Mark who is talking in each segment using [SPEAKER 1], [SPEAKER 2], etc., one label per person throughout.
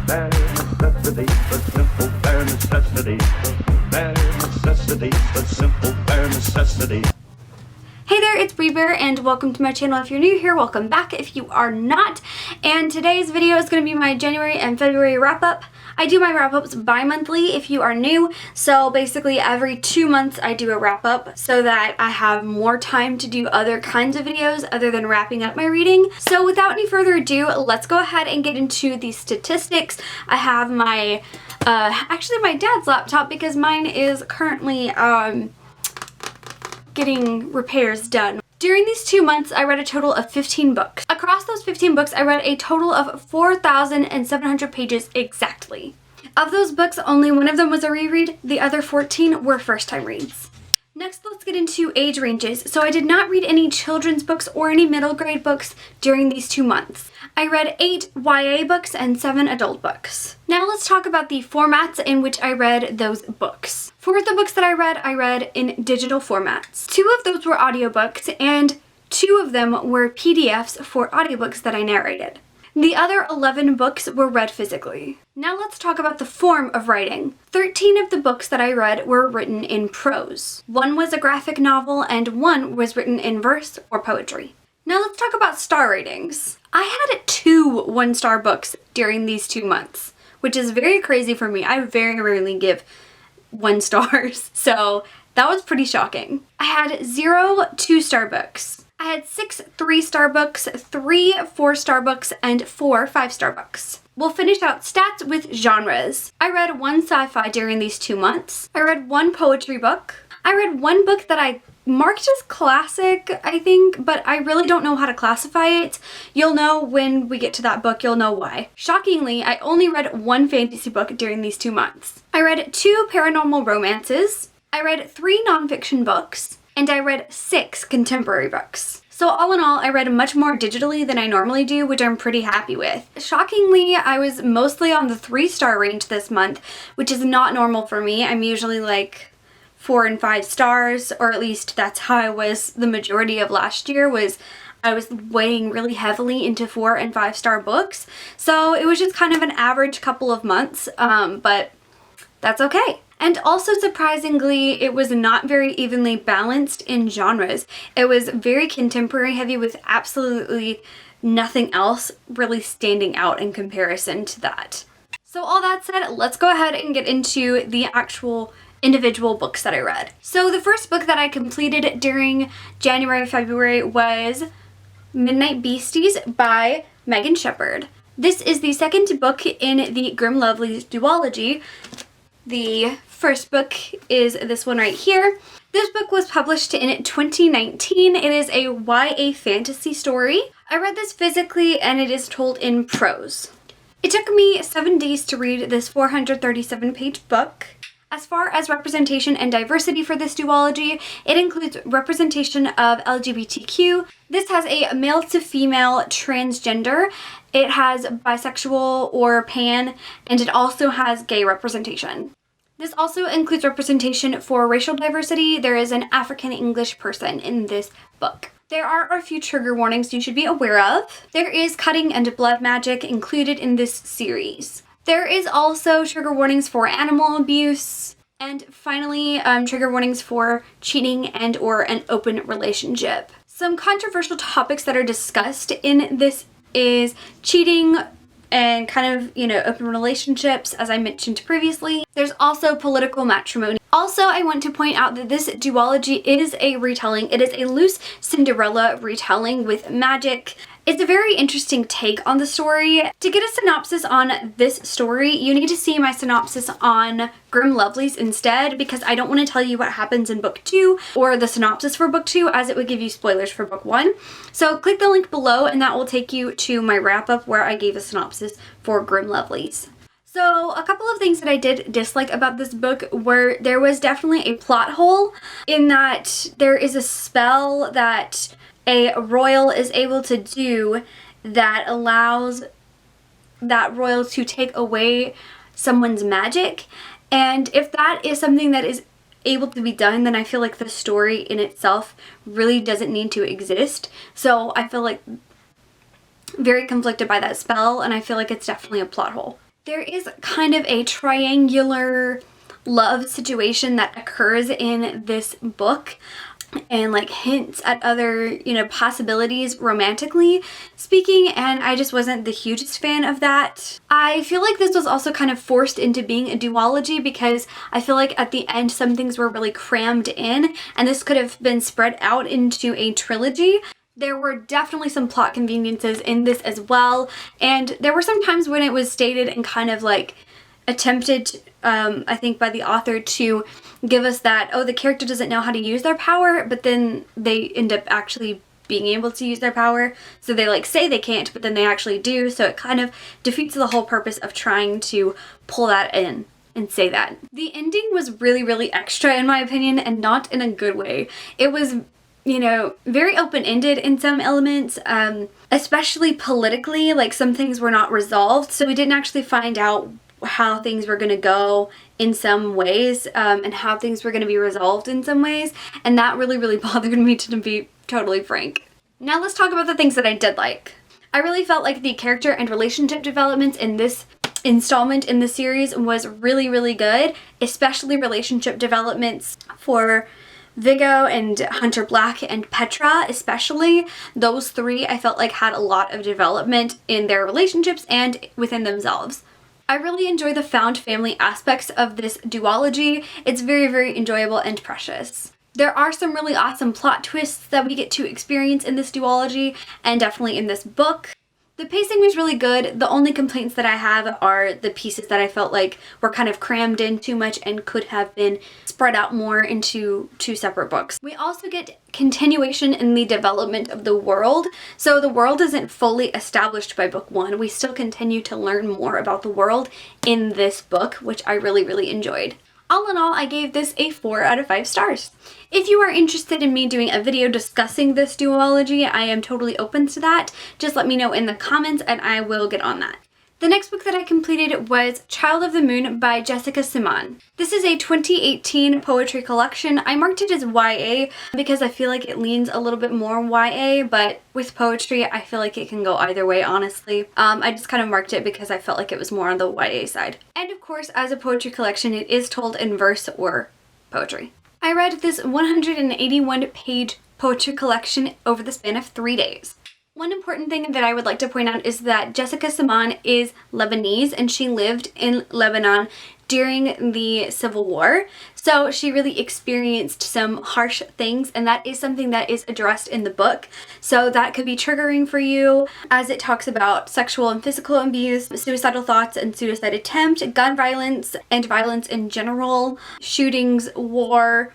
[SPEAKER 1] Bare necessity, but simple bare necessity. Bare necessity, but simple bare necessity.
[SPEAKER 2] Hey there, it's Bree and welcome to my channel. If you're new here, welcome back if you are not. And today's video is going to be my January and February wrap-up. I do my wrap-ups bi-monthly if you are new. So basically every 2 months I do a wrap-up so that I have more time to do other kinds of videos other than wrapping up my reading. So without any further ado, let's go ahead and get into the statistics. I have my, actually my dad's laptop because mine is currently, getting repairs done. During these 2 months, I read a total of 15 books. Across those 15 books, I read a total of 4,700 pages exactly. Of those books, only one of them was a reread. The other 14 were first-time reads. Next, let's get into age ranges. So I did not read any children's books or any middle grade books during these 2 months. I read 8 YA books and 7 adult books. Now let's talk about the formats in which I read those books. For the books that I read in digital formats. 2 of those were audiobooks and 2 of them were PDFs for audiobooks that I narrated. The other 11 books were read physically. Now let's talk about the form of writing. 13 of the books that I read were written in prose. 1 was a graphic novel and 1 was written in verse or poetry. Now let's talk about star ratings. I had 2 1-star books during these 2 months, which is very crazy for me. I very rarely give 1 stars, so that was pretty shocking. I had 0 2-star books. I had 6 3-star books, 3 4-star books, and 4 5-star books. We'll finish out stats with genres. I read 1 sci-fi during these 2 months. I read 1 poetry book. I read 1 book that I marked as classic, I think, but I really don't know how to classify it. You'll know when we get to that book, you'll know why. Shockingly, I only read 1 fantasy book during these 2 months. I read 2 paranormal romances. I read 3 nonfiction books. And I read 6 contemporary books. So all in all, I read much more digitally than I normally do, which I'm pretty happy with. Shockingly, I was mostly on the 3-star range this month, which is not normal for me. I'm usually like 4 and 5 stars, or at least that's how I was the majority of last year. I was weighing really heavily into 4 and 5-star books. So it was just kind of an average couple of months, but that's okay. And also surprisingly, it was not very evenly balanced in genres. It was very contemporary heavy with absolutely nothing else really standing out in comparison to that. So all that said, let's go ahead and get into the actual individual books that I read. So the first book that I completed during January, February was Midnight Beasties by Megan Shepherd. This is the second book in the Grim Lovelies duology. The first book is this one right here. This book was published in 2019. It is a YA fantasy story. I read this physically and it is told in prose. It took me 7 days to read this 437-page book. As far as representation and diversity for this duology, it includes representation of LGBTQ. This has a male to female transgender. It has bisexual or pan, and it also has gay representation. This also includes representation for racial diversity. There is an African English person in this book. There are a few trigger warnings you should be aware of. There is cutting and blood magic included in this series. There is also trigger warnings for animal abuse, and finally, trigger warnings for cheating and or an open relationship. Some controversial topics that are discussed in this is cheating and kind of, open relationships, as I mentioned previously. There's also political matrimony. Also, I want to point out that this duology is a retelling. It is a loose Cinderella retelling with magic. It's a very interesting take on the story. To get a synopsis on this story, you need to see my synopsis on Grim Lovelies instead, because I don't want to tell you what happens in book 2 or the synopsis for book 2, as it would give you spoilers for book 1. So click the link below and that will take you to my wrap up where I gave a synopsis for Grim Lovelies. So a couple of things that I did dislike about this book were there was definitely a plot hole in that there is a spell that a royal is able to do that allows that royal to take away someone's magic. And if that is something that is able to be done, then I feel like the story in itself really doesn't need to exist. So I feel like very conflicted by that spell, and I feel like it's definitely a plot hole. There is kind of a triangular love situation that occurs in this book, and like hints at other, possibilities romantically speaking, and I just wasn't the hugest fan of that. I feel like this was also kind of forced into being a duology because I feel like at the end some things were really crammed in, and this could have been spread out into a trilogy. There were definitely some plot conveniences in this as well, and there were some times when it was stated and kind of like attempted, I think by the author, to give us that, oh, the character doesn't know how to use their power, but then they end up actually being able to use their power. So they like say they can't, but then they actually do. So it kind of defeats the whole purpose of trying to pull that in and say that. The ending was really, really extra in my opinion, and not in a good way. It was, very open-ended in some elements, especially politically. Like some things were not resolved, so we didn't actually find out how things were going to go in some ways, and how things were going to be resolved in some ways, and that really, really bothered me, to be totally frank. Now let's talk about the things that I did like. I really felt like the character and relationship developments in this installment in the series was really, really good, especially relationship developments for Viggo and Hunter Black and Petra especially. Those three I felt like had a lot of development in their relationships and within themselves. I really enjoy the found family aspects of this duology. It's very, very enjoyable and precious. There are some really awesome plot twists that we get to experience in this duology, and definitely in this book. The pacing was really good. The only complaints that I have are the pieces that I felt like were kind of crammed in too much and could have been spread out more into two separate books. We also get continuation in the development of the world. So the world isn't fully established by book one. We still continue to learn more about the world in this book, which I really, really enjoyed. All in all, I gave this a 4 out of 5 stars. If you are interested in me doing a video discussing this duology, I am totally open to that. Just let me know in the comments and I will get on that. The next book that I completed was Child of the Moon by Jessica Simon. This is a 2018 poetry collection. I marked it as YA because I feel like it leans a little bit more YA, but with poetry, I feel like it can go either way, honestly. I just kind of marked it because I felt like it was more on the YA side. And of course, as a poetry collection, it is told in verse or poetry. I read this 181-page poetry collection over the span of 3 days. One important thing that I would like to point out is that Jessica Simon is Lebanese, and she lived in Lebanon during the Civil War. So she really experienced some harsh things, and that is something that is addressed in the book. So that could be triggering for you, as it talks about sexual and physical abuse, suicidal thoughts and suicide attempt, gun violence and violence in general, shootings, war,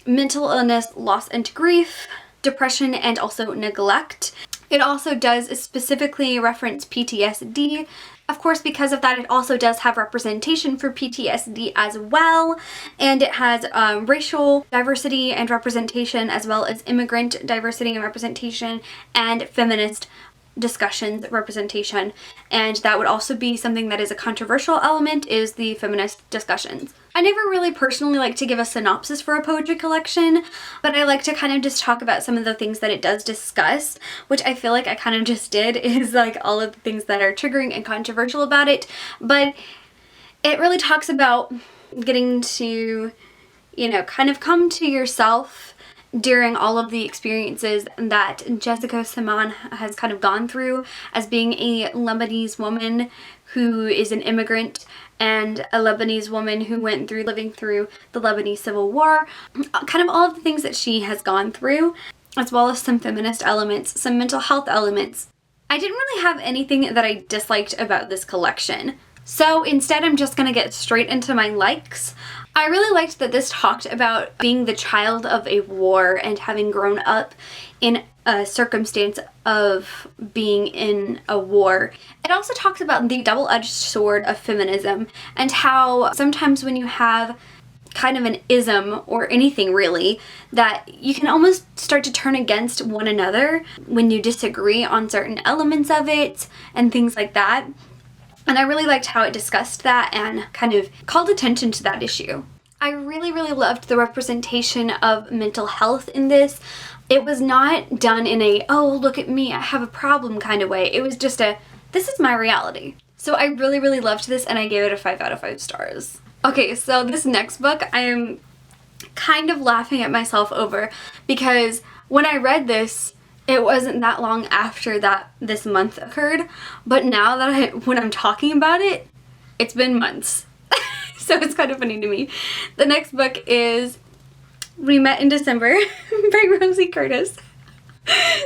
[SPEAKER 2] mental illness, loss and grief, depression, and also neglect. It also does specifically reference PTSD. Of course, because of that, it also does have representation for PTSD as well. And it has racial diversity and representation, as well as immigrant diversity and representation, and feminist discussions representation. And that would also be something that is a controversial element, is the feminist discussions. I never really personally like to give a synopsis for a poetry collection, but I like to kind of just talk about some of the things that it does discuss, which I feel like I kind of just did, is like all of the things that are triggering and controversial about it. But it really talks about getting to, kind of come to yourself during all of the experiences that Jessica Simon has kind of gone through as being a Lebanese woman who is an immigrant, and a Lebanese woman who went through living through the Lebanese Civil War. Kind of all of the things that she has gone through, as well as some feminist elements, some mental health elements. I didn't really have anything that I disliked about this collection. So instead, I'm just gonna get straight into my likes. I really liked that this talked about being the child of a war and having grown up in a circumstance of being in a war. It also talks about the double-edged sword of feminism and how sometimes when you have kind of an ism, or anything really, that you can almost start to turn against one another when you disagree on certain elements of it and things like that. And I really liked how it discussed that and kind of called attention to that issue. I really, really loved the representation of mental health in this. It was not done in a, oh, look at me, I have a problem kind of way. It was just a, this is my reality. So I really, really loved this and I gave it a 5 out of 5 stars. Okay, so this next book I am kind of laughing at myself over because when I read this, it wasn't that long after that this month occurred, but now that when I'm talking about it, it's been months. So it's kind of funny to me. The next book is We Met in December by Rosie Curtis.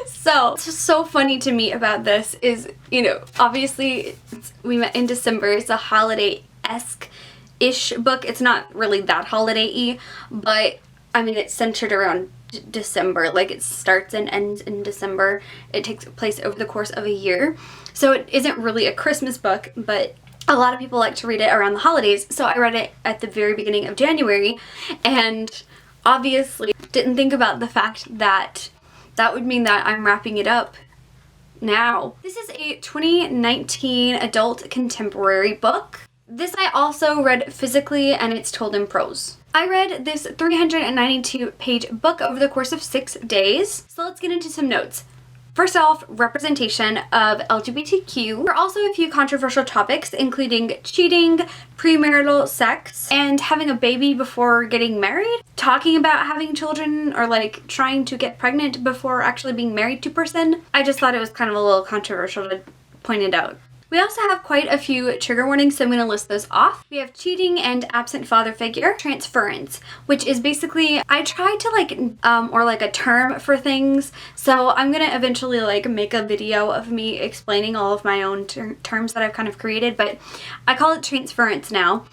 [SPEAKER 2] So, what's so funny to me about this is, you know, obviously We Met in December. It's a holiday-esque-ish book. It's not really that holiday-y, but I mean, it's centered around December. Like, it starts and ends in December. It takes place over the course of a year. So it isn't really a Christmas book, but a lot of people like to read it around the holidays. So I read it at the very beginning of January and obviously didn't think about the fact that that would mean that I'm wrapping it up now. This is a 2019 adult contemporary book. This I also read physically and it's told in prose. I read this 392-page book over the course of 6 days. So let's get into some notes. First off, representation of LGBTQ. There are also a few controversial topics, including cheating, premarital sex, and having a baby before getting married. Talking about having children or like trying to get pregnant before actually being married to a person. I just thought it was kind of a little controversial to point it out. We also have quite a few trigger warnings, so I'm going to list those off. We have cheating and absent father figure, transference, which is basically, I tried to or a term for things, so I'm going to eventually make a video of me explaining all of my own terms that I've kind of created, but I call it transference now.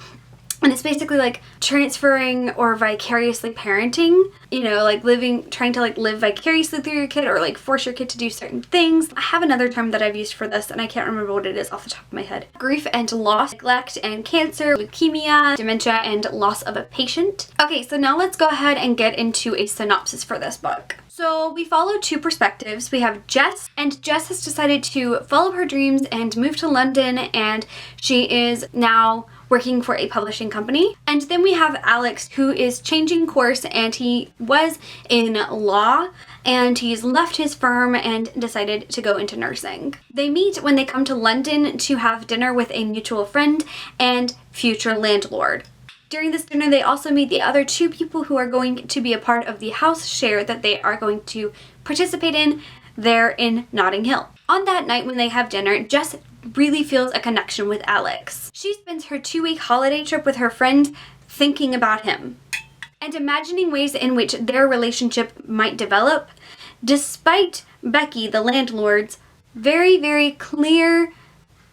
[SPEAKER 2] And it's basically like transferring or vicariously parenting, you know, like trying to live vicariously through your kid or like force your kid to do certain things. I have another term that I've used for this and I can't remember what it is off the top of my head. Grief and loss, neglect and cancer, leukemia, dementia, and loss of a patient. Okay, so now let's go ahead and get into a synopsis for this book. So we follow two perspectives. We have Jess, and Jess has decided to follow her dreams and move to London, and she is now working for a publishing company. And then we have Alex, who is changing course, and he was in law and he's left his firm and decided to go into nursing. They meet when they come to London to have dinner with a mutual friend and future landlord. During this dinner, they also meet the other two people who are going to be a part of the house share that they are going to participate in there in Notting Hill. On that night when they have dinner, Jess really feels a connection with Alex. She spends her 2-week holiday trip with her friend thinking about him and imagining ways in which their relationship might develop, despite Becky, the landlord's, very, very clear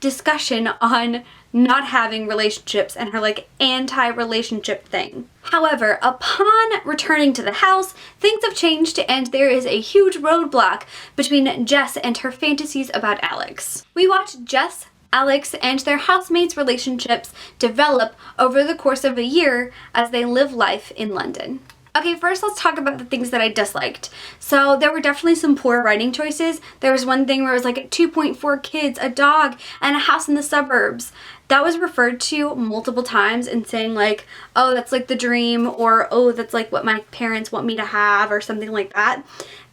[SPEAKER 2] discussion on not having relationships and her anti-relationship thing. However, upon returning to the house, things have changed and there is a huge roadblock between Jess and her fantasies about Alex. We watch Jess, Alex, and their housemates' relationships develop over the course of a year as they live life in London. Okay, first let's talk about the things that I disliked. So there were definitely some poor writing choices. There was one thing where it was 2.4 kids, a dog, and a house in the suburbs. That was referred to multiple times and saying oh, that's the dream, or oh, that's what my parents want me to have, or something like that.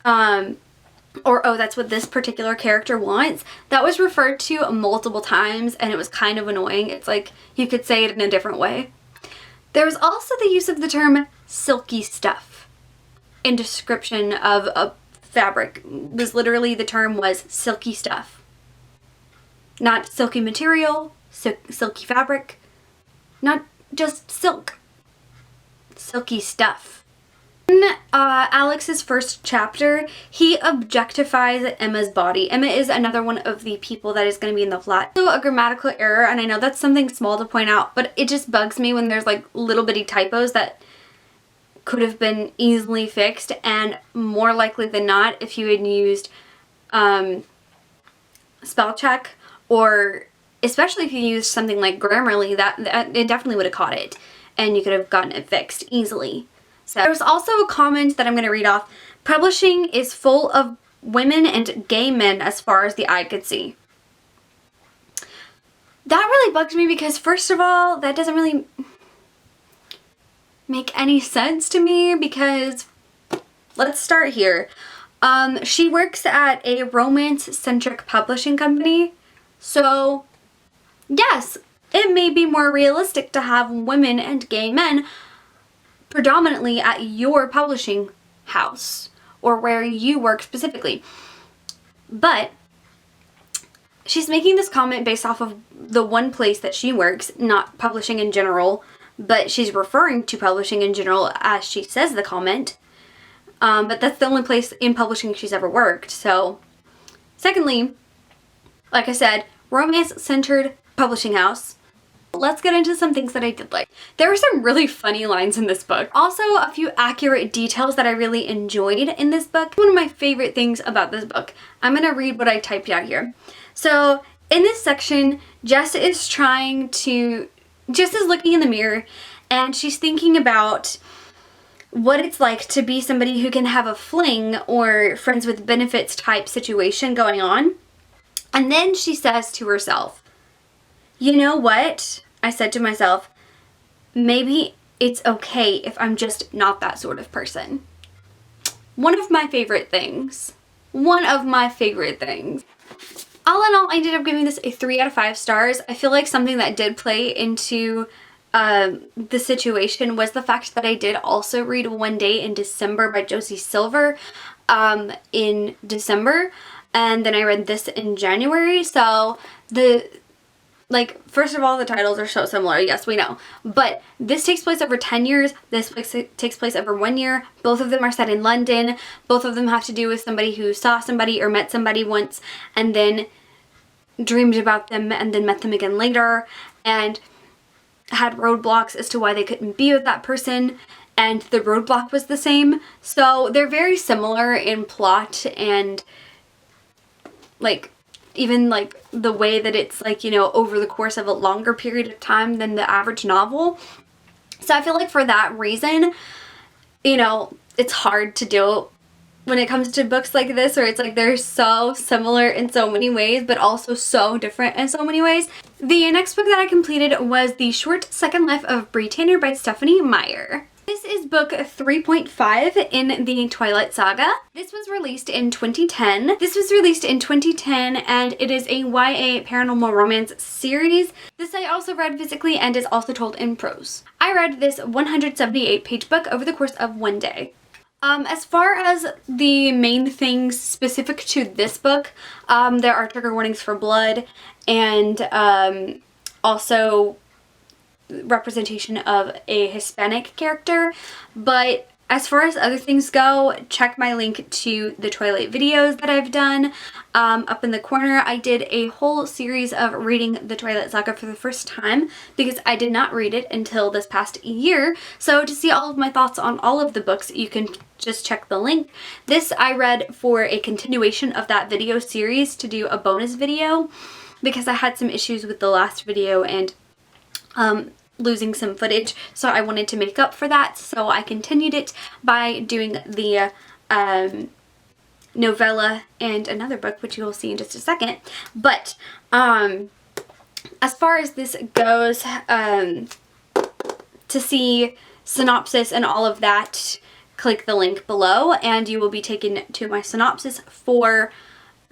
[SPEAKER 2] Or oh, that's what this particular character wants. That was referred to multiple times and it was kind of annoying. It's you could say it in a different way. There was also the use of the term silky stuff in description of a fabric. The term was silky stuff. Not silky material, silky fabric, not just silk. Silky stuff. In Alex's first chapter, he objectifies Emma's body. Emma is another one of the people that is going to be in the flat. So a grammatical error, and I know that's something small to point out, but it just bugs me when there's little bitty typos that could have been easily fixed, and more likely than not, if you had used spell check, or especially if you used something like Grammarly, that it definitely would have caught it, and you could have gotten it fixed easily. So there was also a comment that I'm going to read off. Publishing is full of women and gay men as far as the eye could see. That really bugs me because, first of all, that doesn't really make any sense to me because, let's start here. She works at a romance-centric publishing company, so yes, it may be more realistic to have women and gay men predominantly at your publishing house or where you work specifically. But she's making this comment based off of the one place that she works, not publishing in general, but she's referring to publishing in general as she says the comment. But that's the only place in publishing she's ever worked. So, secondly, like I said, romance-centered publishing house. Let's get into some things that I did like. There were some really funny lines in this book. Also, a few accurate details that I really enjoyed in this book. One of my favorite things about this book. I'm gonna read what I typed out here. So, in this section, Jess is looking in the mirror and she's thinking about what it's like to be somebody who can have a fling or friends with benefits type situation going on. And then she says to herself, you know what? I said to myself, maybe it's okay if I'm just not that sort of person. One of my favorite things. One of my favorite things. All in all, I ended up giving this a 3 out of 5 stars. I feel like something that did play into the situation was the fact that I did also read One Day in December by Josie Silver in December. And then I read this in January. So first of all, the titles are so similar. Yes, we know. But this takes place over 10 years. This takes place over 1 year. Both of them are set in London. Both of them have to do with somebody who saw somebody or met somebody once and then dreamed about them and then met them again later and had roadblocks as to why they couldn't be with that person. And the roadblock was the same. So they're very similar in plot and even the way that it's over the course of a longer period of time than the average novel. So I feel like for that reason, it's hard to do when it comes to books like this, where it's they're so similar in so many ways, but also so different in so many ways. The next book that I completed was The Short Second Life of Bree by Stephanie Meyer. This is book 3.5 in the Twilight Saga. This was released in 2010. And it is a YA paranormal romance series. This I also read physically and is also told in prose. I read this 178-page book over the course of 1 day. As far as the main things specific to this book, there are trigger warnings for blood and also representation of a Hispanic character, but as far as other things go, check my link to the Twilight videos that I've done. Up in the corner, I did a whole series of reading the Twilight Saga for the first time because I did not read it until this past year. So to see all of my thoughts on all of the books, you can just check the link. This I read for a continuation of that video series to do a bonus video because I had some issues with the last video and losing some footage, so I wanted to make up for that, so I continued it by doing the novella and another book, which you will see in just a second. But as far as this goes, to see synopsis and all of that, click the link below and you will be taken to my synopsis for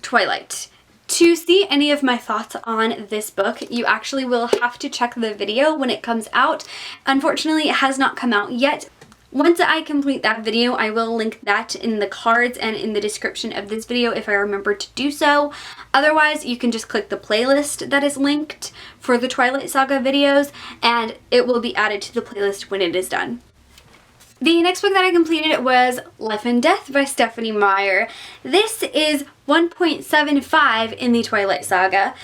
[SPEAKER 2] Twilight. To see any of my thoughts on this book, you actually will have to check the video when it comes out. Unfortunately, it has not come out yet. Once I complete that video, I will link that in the cards and in the description of this video if I remember to do so. Otherwise, you can just click the playlist that is linked for the Twilight Saga videos, and it will be added to the playlist when it is done. The next book that I completed was Life and Death by Stephanie Meyer. This is 1.75 in the Twilight Saga.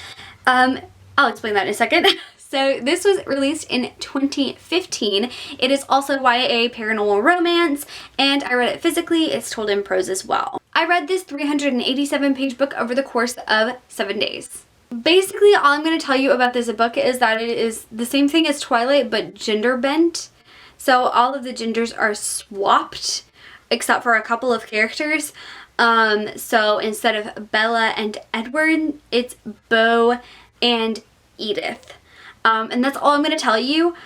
[SPEAKER 2] I'll explain that in a second. So this was released in 2015. It is also YA paranormal romance, and I read it physically. It's told in prose as well. I read this 387-page book over the course of 7 days. Basically, all I'm going to tell you about this book is that it is the same thing as Twilight, but gender bent. So all of the genders are swapped except for a couple of characters. So instead of Bella and Edward, it's Beau and Edith. And that's all I'm going to tell you.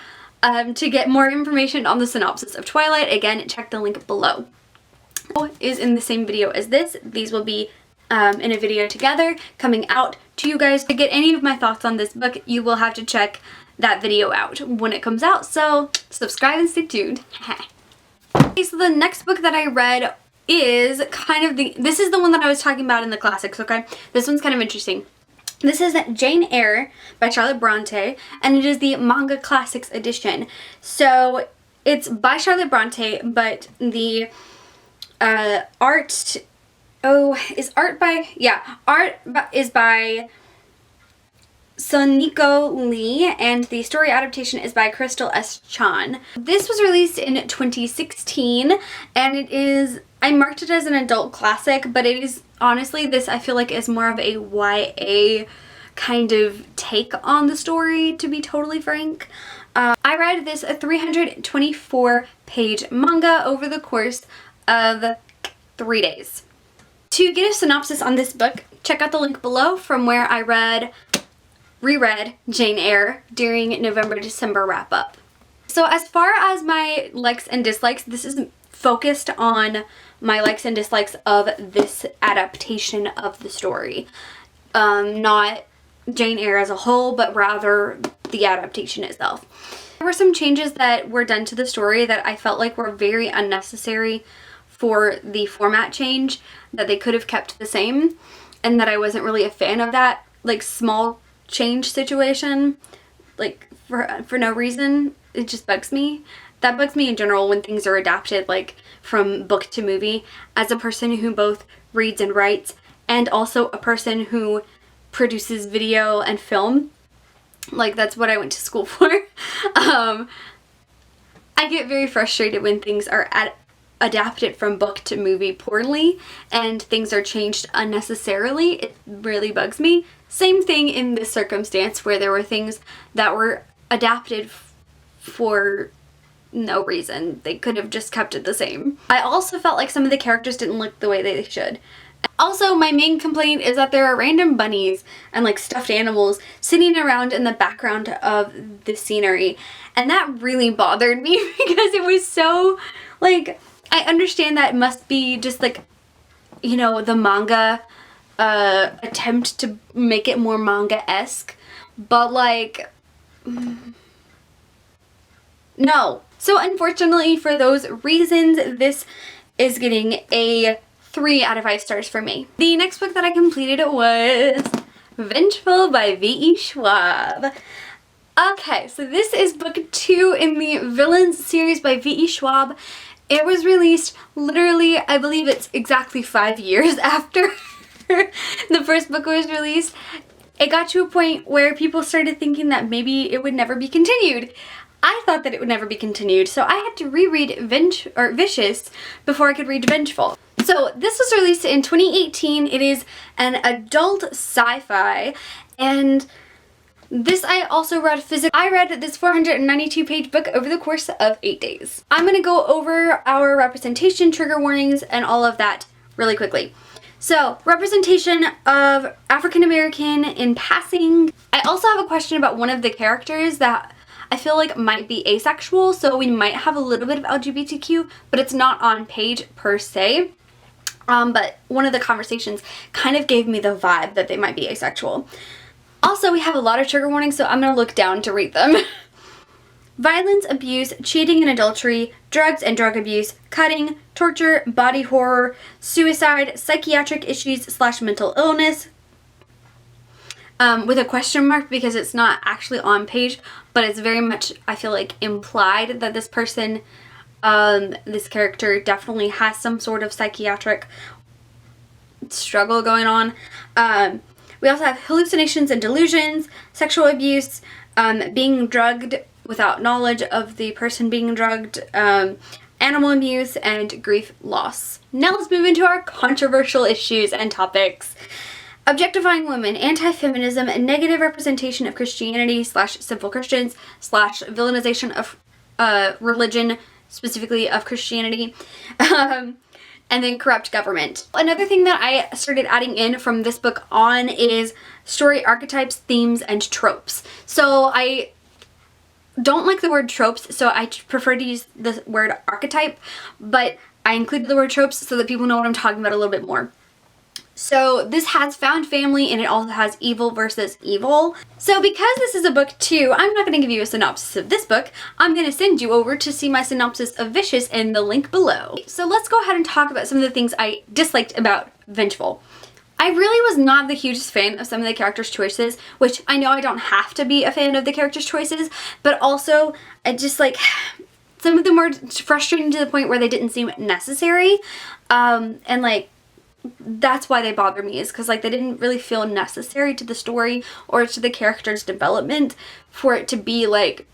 [SPEAKER 2] To get more information on the synopsis of Twilight, again, check the link below. Is in the same video as this. These will be in a video together coming out to you guys. To get any of my thoughts on this book, you will have to check that video out when it comes out, so subscribe and stay tuned. Okay, so the next book that I read is kind of this is the one that I was talking about in the classics, okay? This one's kind of interesting. This is Jane Eyre by Charlotte Bronte, and it is the Manga Classics edition. So it's by Charlotte Bronte, but the art is by Soniko Lee, and the story adaptation is by Crystal S. Chan. This was released in 2016, and I marked it as an adult classic, but it is, honestly, this I feel like is more of a YA kind of take on the story, to be totally frank. I read this 324-page manga over the course of 3 days. To get a synopsis on this book, check out the link below from where I reread Jane Eyre during November-December wrap up. So as far as my likes and dislikes, this is focused on my likes and dislikes of this adaptation of the story. Not Jane Eyre as a whole, but rather the adaptation itself. There were some changes that were done to the story that I felt like were very unnecessary for the format change, that they could have kept the same, and that I wasn't really a fan of that, like, small change situation, like, for no reason. It just bugs me. That bugs me in general when things are adapted, like, from book to movie. As a person who both reads and writes, and also a person who produces video and film, like, that's what I went to school for. I get very frustrated when things are adapted from book to movie poorly and things are changed unnecessarily. It really bugs me. Same thing in this circumstance where there were things that were adapted for no reason. They could have just kept it the same. I also felt like some of the characters didn't look the way they should. Also, my main complaint is that there are random bunnies and like stuffed animals sitting around in the background of the scenery, and that really bothered me because it was so, like, I understand that it must be just like, you know, the manga attempt to make it more manga-esque, but like, no. So unfortunately for those reasons, this is getting a 3 out of 5 stars for me. The next book that I completed was Vengeful by V.E. Schwab. Okay, so this is book 2 in the Villains series by V.E. Schwab. It was released literally, I believe it's exactly 5 years after the first book was released. It got to a point where people started thinking that maybe it would never be continued. I thought that it would never be continued, so I had to reread Vicious before I could read Vengeful. So this was released in 2018. It is an adult sci-fi, and this I also read physically. I read this 492-page book over the course of 8 days. I'm going to go over our representation, trigger warnings, and all of that really quickly. So, representation of African American in passing. I also have a question about one of the characters that I feel like might be asexual, so we might have a little bit of LGBTQ, but it's not on page per se. But one of the conversations kind of gave me the vibe that they might be asexual. Also, we have a lot of trigger warnings, so I'm going to look down to read them. Violence, abuse, cheating and adultery, drugs and drug abuse, cutting, torture, body horror, suicide, psychiatric issues / mental illness. With a question mark because it's not actually on page, but it's very much, I feel like, implied that this person, this character definitely has some sort of psychiatric struggle going on. We also have hallucinations and delusions, sexual abuse, being drugged without knowledge of the person being drugged, animal abuse, and grief loss. Now let's move into our controversial issues and topics. Objectifying women, anti-feminism, and negative representation of Christianity / simple Christians / villainization of religion, specifically of Christianity, and then corrupt government. Another thing that I started adding in from this book on is story archetypes, themes, and tropes. So I don't like the word tropes, so I prefer to use the word archetype, but I included the word tropes so that people know what I'm talking about a little bit more. So this has found family, and it also has evil versus evil. So because this is a book too, I'm not going to give you a synopsis of this book. I'm going to send you over to see my synopsis of Vicious in the link below. So let's go ahead and talk about some of the things I disliked about Vengeful. I really was not the hugest fan of some of the characters' choices, which I know I don't have to be a fan of the characters' choices, but also I just like some of them were frustrating to the point where they didn't seem necessary, and like that's why they bother me, is because like they didn't really feel necessary to the story or to the character's development for it to be like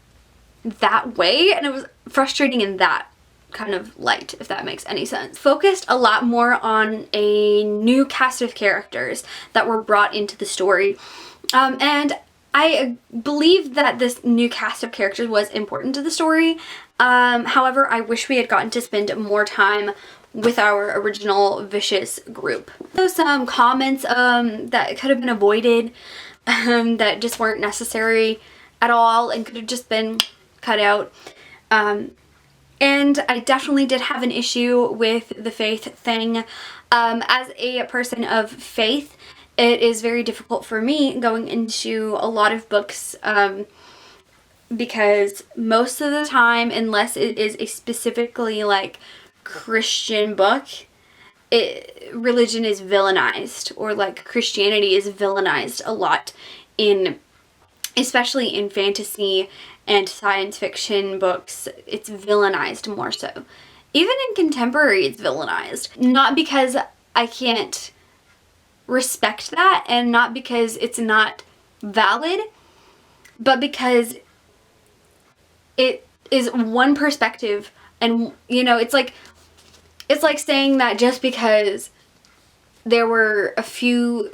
[SPEAKER 2] that way, and it was frustrating in that kind of light, if that makes any sense. Focused a lot more on a new cast of characters that were brought into the story, and I believe that this new cast of characters was important to the story. However, I wish we had gotten to spend more time with our original Vicious group. So some comments that could have been avoided, that just weren't necessary at all and could have just been cut out. And I definitely did have an issue with the faith thing. As a person of faith, it is very difficult for me going into a lot of books, because most of the time, unless it is a specifically like Christian book, religion is villainized, or like Christianity is villainized a lot especially in fantasy and science fiction books. It's villainized more so. Even in contemporary, it's villainized. Not because I can't respect that, and not because it's not valid, but because it is one perspective, and you know, it's like saying that just because there were a few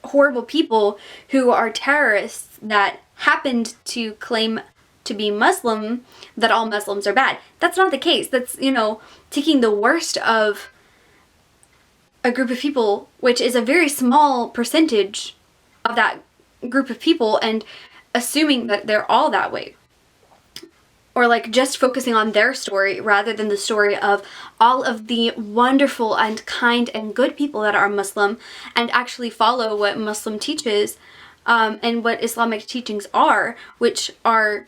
[SPEAKER 2] horrible people who are terrorists that happened to claim to be Muslim, that all Muslims are bad. That's not the case. That's, you know, taking the worst of a group of people, which is a very small percentage of that group of people, and assuming that they're all that way. Or like just focusing on their story rather than the story of all of the wonderful and kind and good people that are Muslim and actually follow what Muslim teaches, and what Islamic teachings are, which are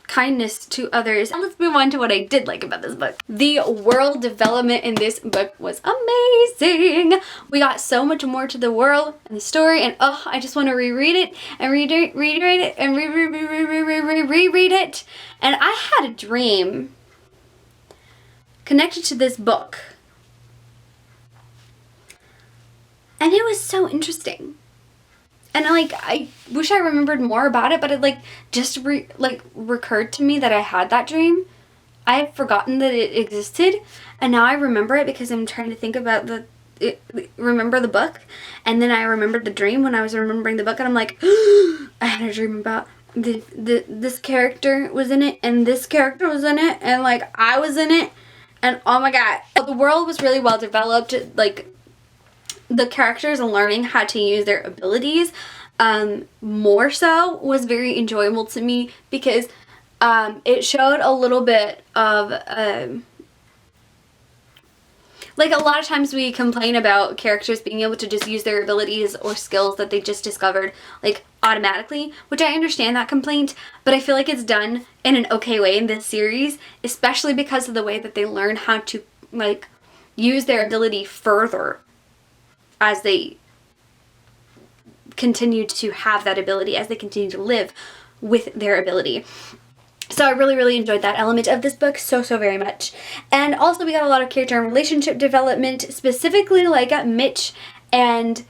[SPEAKER 2] kindness to others. And let's move on to what I did like about this book. The world development in this book was amazing. We got so much more to the world and the story, and oh, I just want to reread it and reread it and reread it. And I had a dream connected to this book, and it was so interesting. And I wish I remembered more about it, but it like just recurred to me that I had that dream. I had forgotten that it existed, and now I remember it because I'm trying to think about remember the book, and then I remembered the dream when I was remembering the book, and I'm like, I had a dream about this character was in it, and this character was in it, and like I was in it, and oh my god, the world was really well developed. Like, the characters and learning how to use their abilities more so was very enjoyable to me, because it showed a little bit of like, a lot of times we complain about characters being able to just use their abilities or skills that they just discovered like automatically, which I understand that complaint, but I feel like it's done in an okay way in this series, especially because of the way that they learn how to like use their ability further as they continue to have that ability, as they continue to live with their ability. So I really, really enjoyed that element of this book so very much. And also we got a lot of character and relationship development, specifically like Mitch and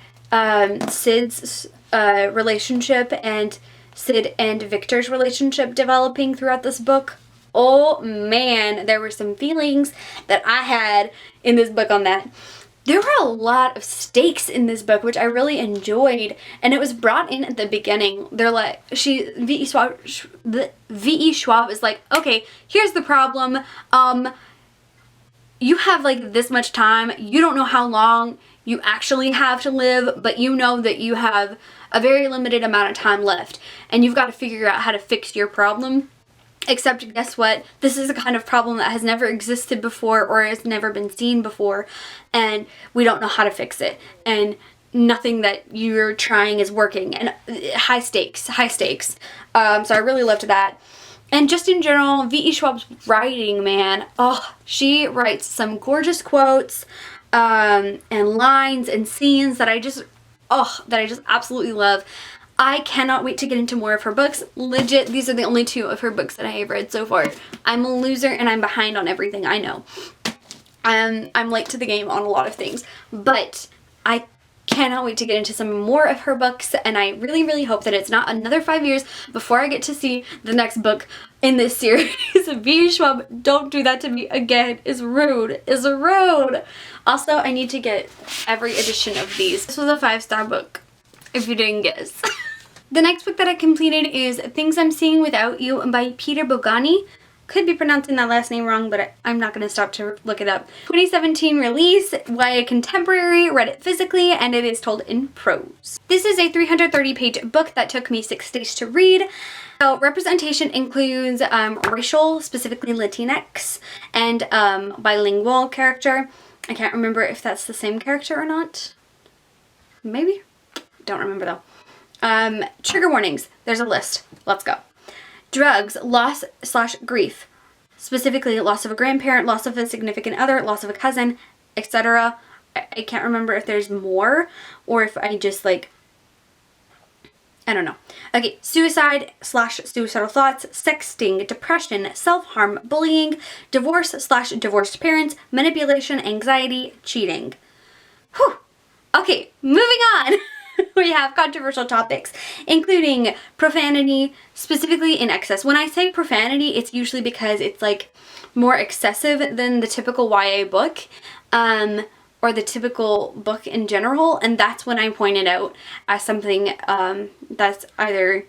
[SPEAKER 2] Sid's relationship, and Sid and Victor's relationship developing throughout this book. Oh man, there were some feelings that I had in this book on that. There were a lot of stakes in this book, which I really enjoyed, and it was brought in at the beginning. They're like, V.E. Schwab is like, okay, here's the problem. You have like this much time. You don't know how long you actually have to live, but you know that you have a very limited amount of time left, and you've got to figure out how to fix your problem. Except guess what? This is a kind of problem that has never existed before or has never been seen before, and we don't know how to fix it. And nothing that you're trying is working. And high stakes, high stakes. So I really loved that. And just in general, V.E. Schwab's writing, man. Oh, she writes some gorgeous quotes and lines and scenes that I just absolutely love. I cannot wait to get into more of her books. Legit, these are the only 2 of her books that I have read so far. I'm a loser and I'm behind on everything, I know. I'm late to the game on a lot of things, but I cannot wait to get into some more of her books, and I really, really hope that it's not another 5 years before I get to see the next book in this series. V. Schwab, don't do that to me again. Is rude. Is rude. Also, I need to get every edition of these. This was a 5-star book, if you didn't guess. The next book that I completed is Things I'm Seeing Without You by Peter Bogani. Could be pronouncing that last name wrong, but I'm not going to stop to look it up. 2017 release, YA contemporary, read it physically, and it is told in prose. This is a 330-page book that took me 6 days to read. So representation includes racial, specifically Latinx, and bilingual character. I can't remember if that's the same character or not. Maybe? Don't remember though. Trigger warnings. There's a list. Let's go. Drugs, loss/grief. Specifically, loss of a grandparent, loss of a significant other, loss of a cousin, etc. I can't remember if there's more or if I just I don't know. Okay, suicide/suicidal thoughts, sexting, depression, self-harm, bullying, divorce/divorced parents, manipulation, anxiety, cheating. Whew. Okay, moving on. We have controversial topics, including profanity, specifically in excess. When I say profanity, it's usually because it's more excessive than the typical YA book, or the typical book in general, and that's when I point it out as something that's either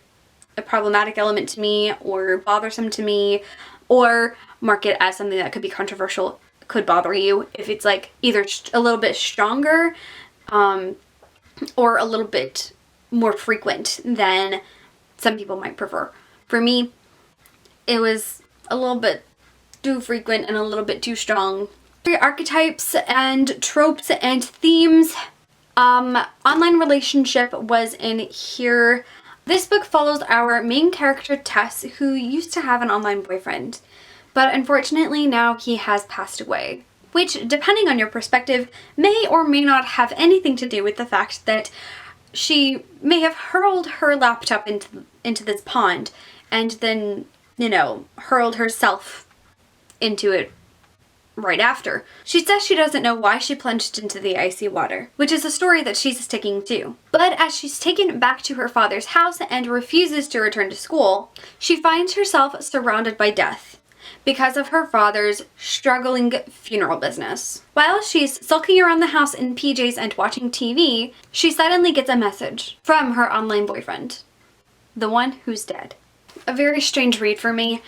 [SPEAKER 2] a problematic element to me or bothersome to me, or mark it as something that could be controversial, could bother you if it's either a little bit stronger, or a little bit more frequent than some people might prefer. For me, it was a little bit too frequent and a little bit too strong. Archetypes and tropes and themes. Online relationship was in here. This book follows our main character Tess, who used to have an online boyfriend, but unfortunately now he has passed away. Which, depending on your perspective, may or may not have anything to do with the fact that she may have hurled her laptop into this pond and then, hurled herself into it right after. She says she doesn't know why she plunged into the icy water, which is a story that she's sticking to. But as she's taken back to her father's house and refuses to return to school, she finds herself surrounded by death because of her father's struggling funeral business. While she's sulking around the house in PJs and watching TV, she suddenly gets a message from her online boyfriend, the one who's dead. A very strange read for me.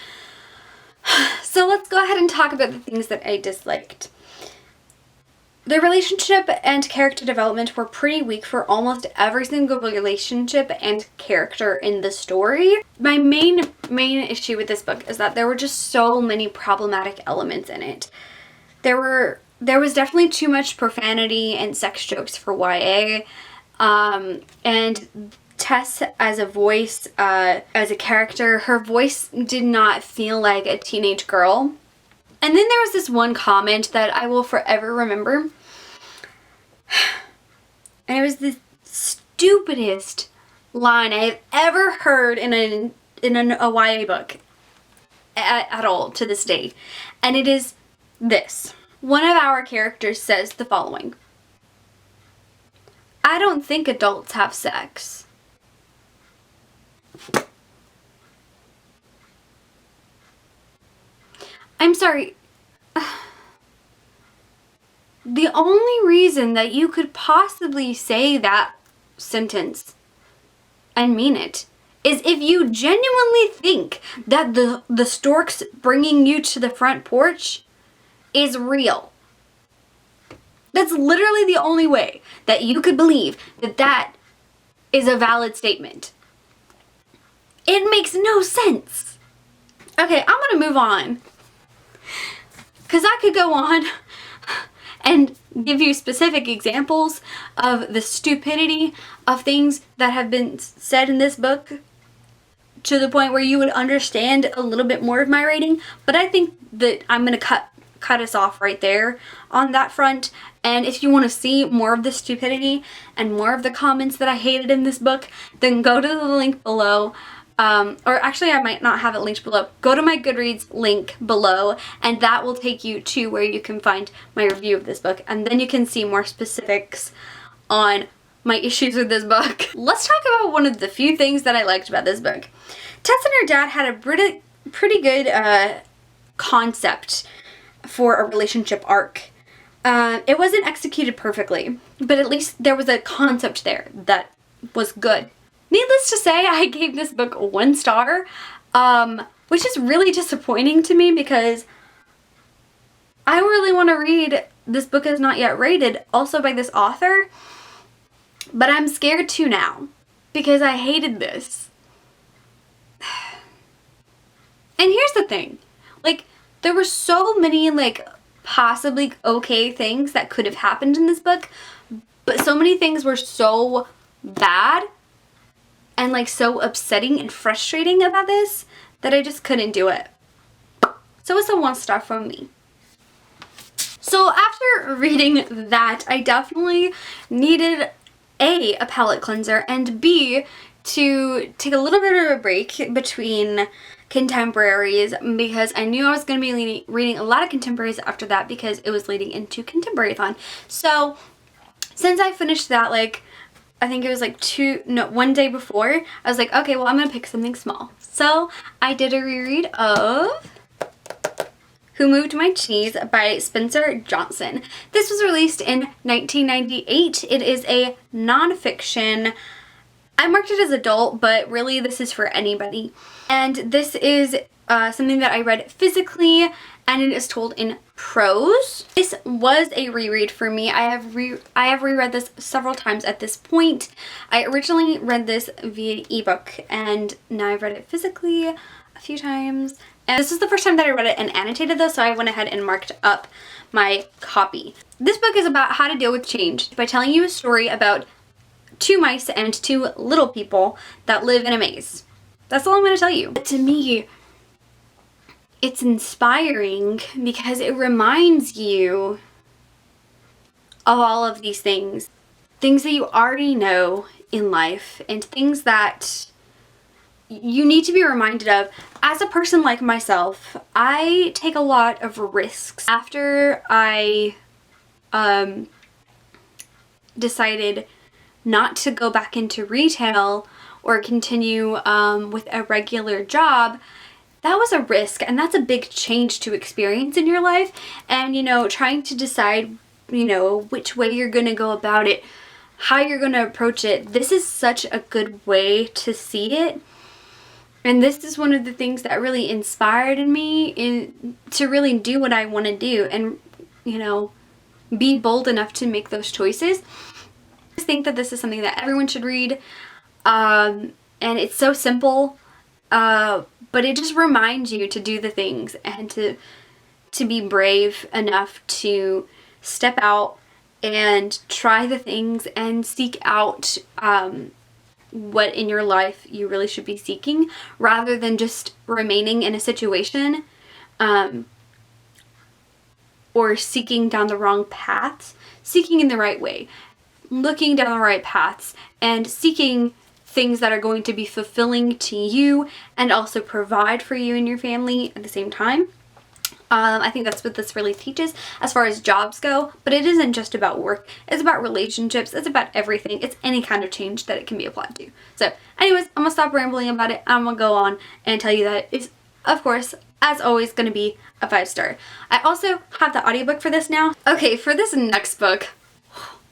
[SPEAKER 2] So let's go ahead and talk about the things that I disliked. The relationship and character development were pretty weak for almost every single relationship and character in the story. My main issue with this book is that there were just so many problematic elements in it. There was definitely too much profanity and sex jokes for YA, and Tess as a voice, as a character, her voice did not feel like a teenage girl. And then there was this one comment that I will forever remember. And it was the stupidest line I have ever heard in a YA book at all to this day. And it is this. One of our characters says the following: "I don't think adults have sex." I'm sorry. The only reason that you could possibly say that sentence and mean it is if you genuinely think that the storks bringing you to the front porch is real. That's literally the only way that you could believe that that is a valid statement. It makes no sense. Okay, I'm gonna move on. Because I could go on and give you specific examples of the stupidity of things that have been said in this book to the point where you would understand a little bit more of my rating. But I think that I'm going to cut us off right there on that front. And if you want to see more of the stupidity and more of the comments that I hated in this book, then go to the link below. Or actually, I might not have it linked below. Go to my Goodreads link below, and that will take you to where you can find my review of this book. And then you can see more specifics on my issues with this book. Let's talk about one of the few things that I liked about this book. Tess and her dad had a pretty good concept for a relationship arc. It wasn't executed perfectly, but at least there was a concept there that was good. Needless to say, I gave this book 1 star, which is really disappointing to me because I really want to read This Book Is Not Yet Rated, also by this author, but I'm scared to now because I hated this. And here's the thing, like, there were so many, like, possibly okay things that could have happened in this book, but so many things were so bad and, like, so upsetting and frustrating about this that I just couldn't do it. So it's a 1 star from me. So after reading that, I definitely needed A, palate cleanser, and B, to take a little bit of a break between contemporaries because I knew I was going to be reading a lot of contemporaries after that because it was leading into Contemporary-thon. So since I finished that, like, I think it was like 1 day before, I was like, okay, well, I'm going to pick something small. So I did a reread of Who Moved My Cheese by Spencer Johnson. This was released in 1998. It is a nonfiction. I marked it as adult, but really this is for anybody. And this is something that I read physically, and it is told in prose. This was a reread for me. I have reread this several times at this point. I originally read this via ebook, and now I've read it physically a few times. And this is the first time that I read it and annotated this, so I went ahead and marked up my copy. This book is about how to deal with change by telling you a story about 2 mice and 2 little people that live in a maze. That's all I'm going to tell you. But to me, it's inspiring because it reminds you of all of these things. Things that you already know in life and things that you need to be reminded of. As a person like myself, I take a lot of risks. After I decided not to go back into retail or continue with a regular job, that was a risk, and that's a big change to experience in your life. And, you know, trying to decide, you know, which way you're going to go about it, how you're going to approach it, this is such a good way to see it. And this is one of the things that really inspired in me to really do what I want to do and, you know, be bold enough to make those choices. I just think that this is something that everyone should read. And it's so simple, but it just reminds you to do the things and to be brave enough to step out and try the things and seek out what in your life you really should be seeking, rather than just remaining in a situation or seeking down the wrong paths. Seeking in the right way, looking down the right paths, and seeking things that are going to be fulfilling to you and also provide for you and your family at the same time. I think that's what this really teaches as far as jobs go, but it isn't just about work. It's about relationships. It's about everything. It's any kind of change that it can be applied to. So anyways, I'm gonna stop rambling about it. I'm gonna go on and tell you that it's, of course, as always, gonna be a 5 star. I also have the audiobook for this now. Okay, for this next book,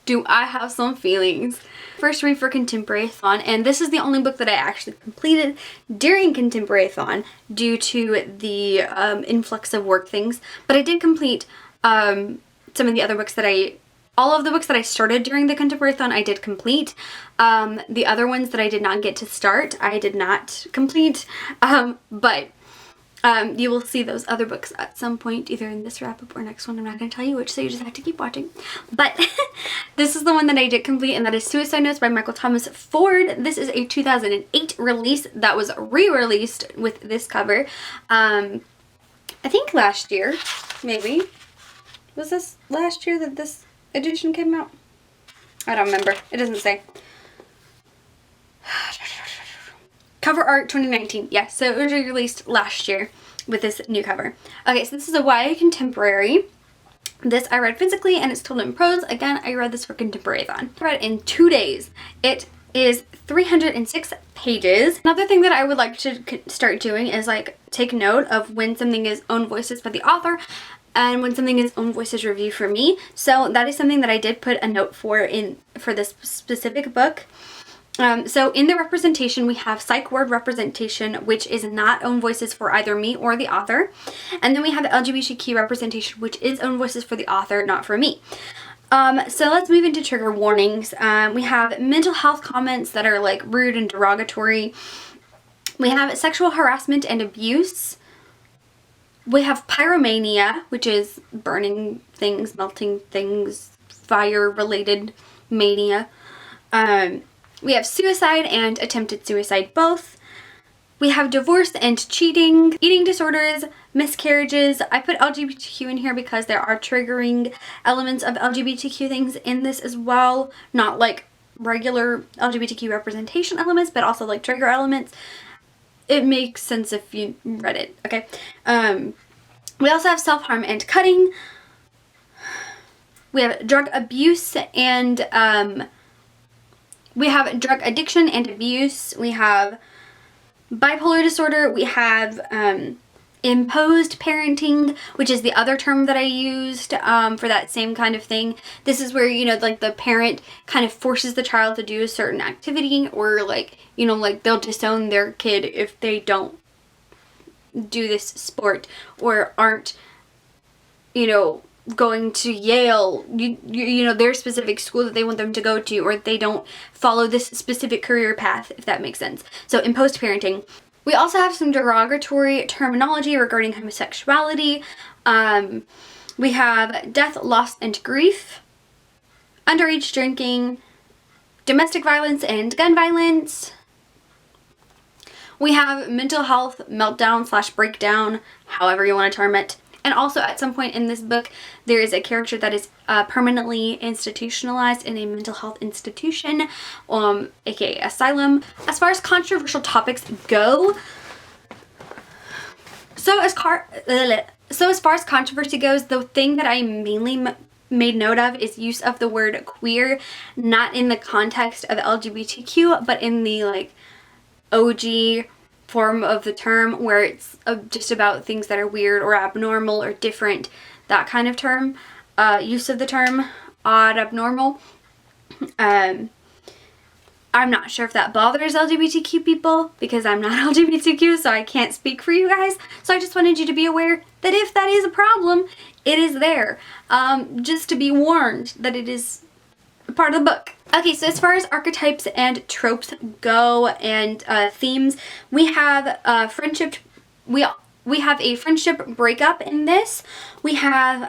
[SPEAKER 2] do I have some feelings. First read for Contemporary-thon, and this is the only book that I actually completed during Contemporary-thon due to the influx of work things. But I did complete some of the other books that all of the books that I started during the Contemporary-thon I did complete. The other ones that I did not get to start, I did not complete. But You will see those other books at some point, either in this wrap up or next one. I'm not going to tell you which, so you just have to keep watching. But this is the one that I did complete, and that is Suicide Notes by Michael Thomas Ford. This is a 2008 release that was re-released with this cover. I think last year, maybe. Was this last year that this edition came out? I don't remember. It doesn't say. Cover art 2019. Yes, so it was released last year with this new cover. Okay, so this is a YA contemporary. This I read physically and it's told in prose. Again, I read this for Contemporary-thon. I read it in 2 days. It is 306 pages. Another thing that I would like to start doing is like take note of when something is own voices by the author and when something is own voices review for me. So that is something that I did put a note for this specific book. So in the representation, we have psych ward representation, which is not own voices for either me or the author. And then we have the LGBTQ representation, which is own voices for the author, not for me. So let's move into trigger warnings. We have mental health comments that are like rude and derogatory. We have sexual harassment and abuse. We have pyromania, which is burning things, melting things, fire-related mania. We have suicide and attempted suicide both. We have divorce and cheating, eating disorders, miscarriages. I put LGBTQ in here because there are triggering elements of LGBTQ things in this as well. Not like regular LGBTQ representation elements, but also like trigger elements. It makes sense if you read it, okay? We also have self-harm and cutting. We have drug abuse and we have drug addiction and abuse. We have bipolar disorder. We have imposed parenting, which is the other term that I used for that same kind of thing. This is where, you know, like the parent kind of forces the child to do a certain activity, or like, you know, like they'll disown their kid if they don't do this sport or aren't, you know, going to Yale, you know, their specific school that they want them to go to, or they don't follow this specific career path, if that makes sense. So imposed parenting. We also have some derogatory terminology regarding homosexuality. We have death, loss, and grief, underage drinking, domestic violence and gun violence. We have mental health meltdown / breakdown, however you want to term it. And also at some point in this book, there is a character that is permanently institutionalized in a mental health institution, aka asylum. As far as controversial topics go, so as far as controversy goes, the thing that I mainly made note of is use of the word queer, not in the context of LGBTQ, but in the like OG form of the term, where it's just about things that are weird or abnormal or different, that kind of term, use of the term odd, abnormal. I'm not sure if that bothers LGBTQ people, because I'm not LGBTQ, so I can't speak for you guys. So I just wanted you to be aware that if that is a problem, it is there. Just to be warned that it is part of the book. Okay, so as far as archetypes and tropes go and themes, we have friendship. We have a friendship breakup in this. We have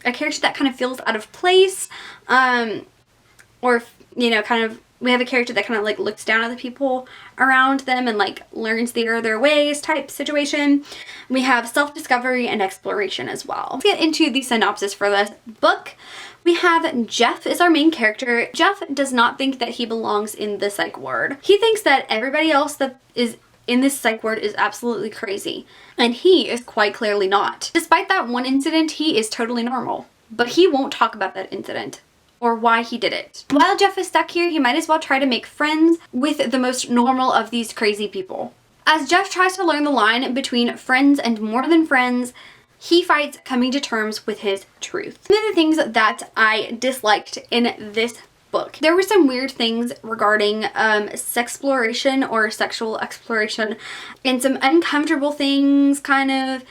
[SPEAKER 2] a character that kind of feels out of place, or you know, kind of. We have a character that kind of like looks down at the people around them and like learns their ways type situation. We have self-discovery and exploration as well. Let's get into the synopsis for this book. We have Jeff is our main character. Jeff does not think that he belongs in the psych ward. He thinks that everybody else that is in this psych ward is absolutely crazy, and he is quite clearly not. Despite that one incident, he is totally normal, but he won't talk about that incident or why he did it. While Jeff is stuck here, he might as well try to make friends with the most normal of these crazy people. As Jeff tries to learn the line between friends and more than friends, he fights coming to terms with his truth. Some of the things that I disliked in this book, there were some weird things regarding sexploration or sexual exploration, and some uncomfortable things kind of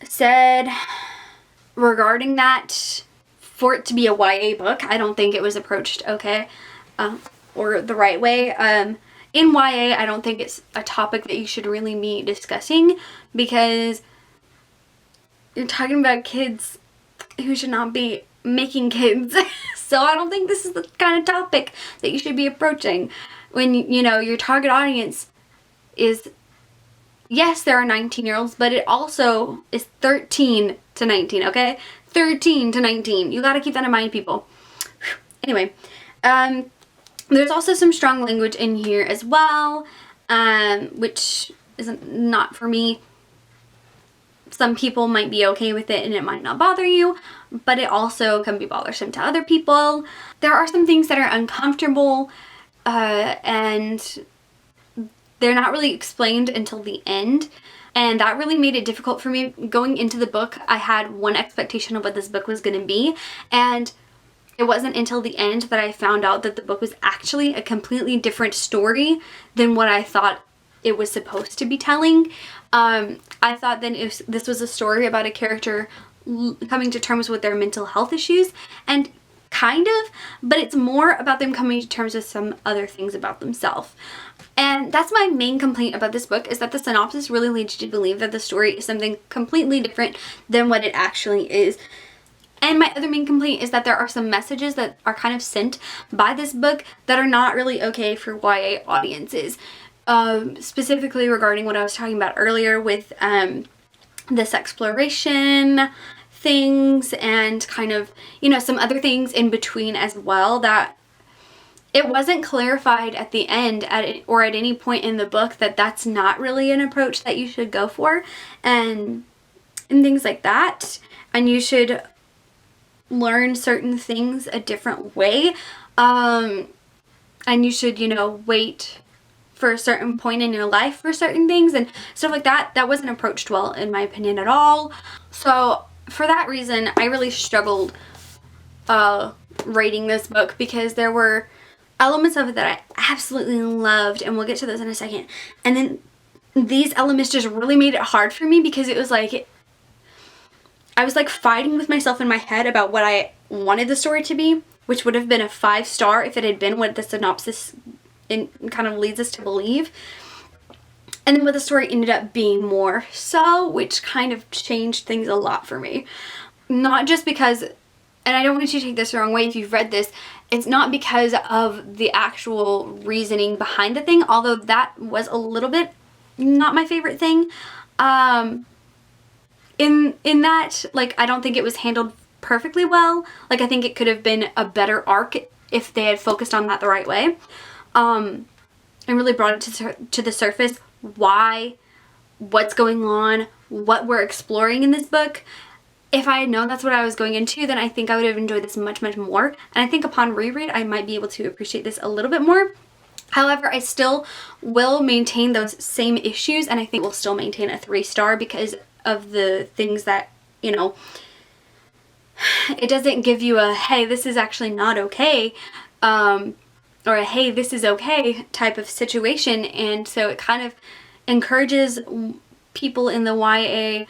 [SPEAKER 2] said regarding that. For it to be a YA book, I don't think it was approached okay or the right way. in YA, I don't think it's a topic that you should really be discussing because you're talking about kids who should not be making kids. So I don't think this is the kind of topic that you should be approaching when, you know, your target audience is, yes, there are 19-year-olds, but it also is 13 to 19, okay? 13 to 19. You gotta keep that in mind, people. Anyway, there's also some strong language in here as well, which isn't not for me. Some people might be okay with it and it might not bother you, but it also can be bothersome to other people. There are some things that are uncomfortable, and they're not really explained until the end. And that really made it difficult for me. Going into the book, I had one expectation of what this book was going to be, and it wasn't until the end that I found out that the book was actually a completely different story than what I thought it was supposed to be telling. I thought then if this was a story about a character coming to terms with their mental health issues, and kind of, but it's more about them coming to terms with some other things about themselves. And that's my main complaint about this book, is that the synopsis really leads you to believe that the story is something completely different than what it actually is. And my other main complaint is that there are some messages that are kind of sent by this book that are not really okay for YA audiences. Specifically regarding what I was talking about earlier with this exploration things and kind of, you know, some other things in between as well, that it wasn't clarified at the end or at any point in the book that that's not really an approach that you should go for, and things like that, and you should learn certain things a different way, and you should, you know, wait for a certain point in your life for certain things and stuff like that. That wasn't approached well, in my opinion, at all. So for that reason, I really struggled rating this book, because there were elements of it that I absolutely loved, and we'll get to those in a second. And then these elements just really made it hard for me, because it was like I was like fighting with myself in my head about what I wanted the story to be, which would have been a 5-star if it had been what the synopsis kind of leads us to believe. And then what the story ended up being more so, which kind of changed things a lot for me. Not just because, and I don't want you to take this the wrong way if you've read this, it's not because of the actual reasoning behind the thing, although that was a little bit not my favorite thing. In that, like, I don't think it was handled perfectly well. Like, I think it could have been a better arc if they had focused on that the right way. And really brought it to the surface what's going on, what we're exploring in this book. If I had known that's what I was going into, then I think I would have enjoyed this much, much more. And I think upon reread, I might be able to appreciate this a little bit more. However, I still will maintain those same issues, and I think we'll still maintain a 3-star because of the things that, you know, it doesn't give you a, hey, this is actually not okay, or a, hey, this is okay type of situation. And so it kind of encourages people in the YA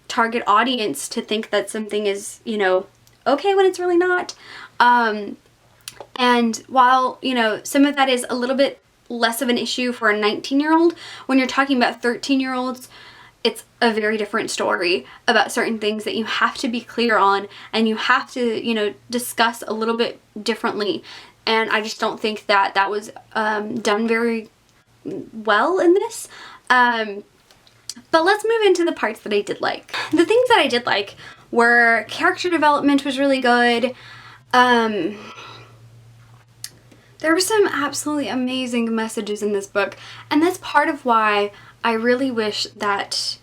[SPEAKER 2] target audience to think that something is, you know, okay when it's really not. And while, you know, some of that is a little bit less of an issue for a 19-year-old, when you're talking about 13-year-olds, it's a very different story about certain things that you have to be clear on, and you have to, you know, discuss a little bit differently. And I just don't think that that was done very well in this. But let's move into the parts that I did like. The things that I did like were character development was really good. There were some absolutely amazing messages in this book, and that's part of why I really wish that,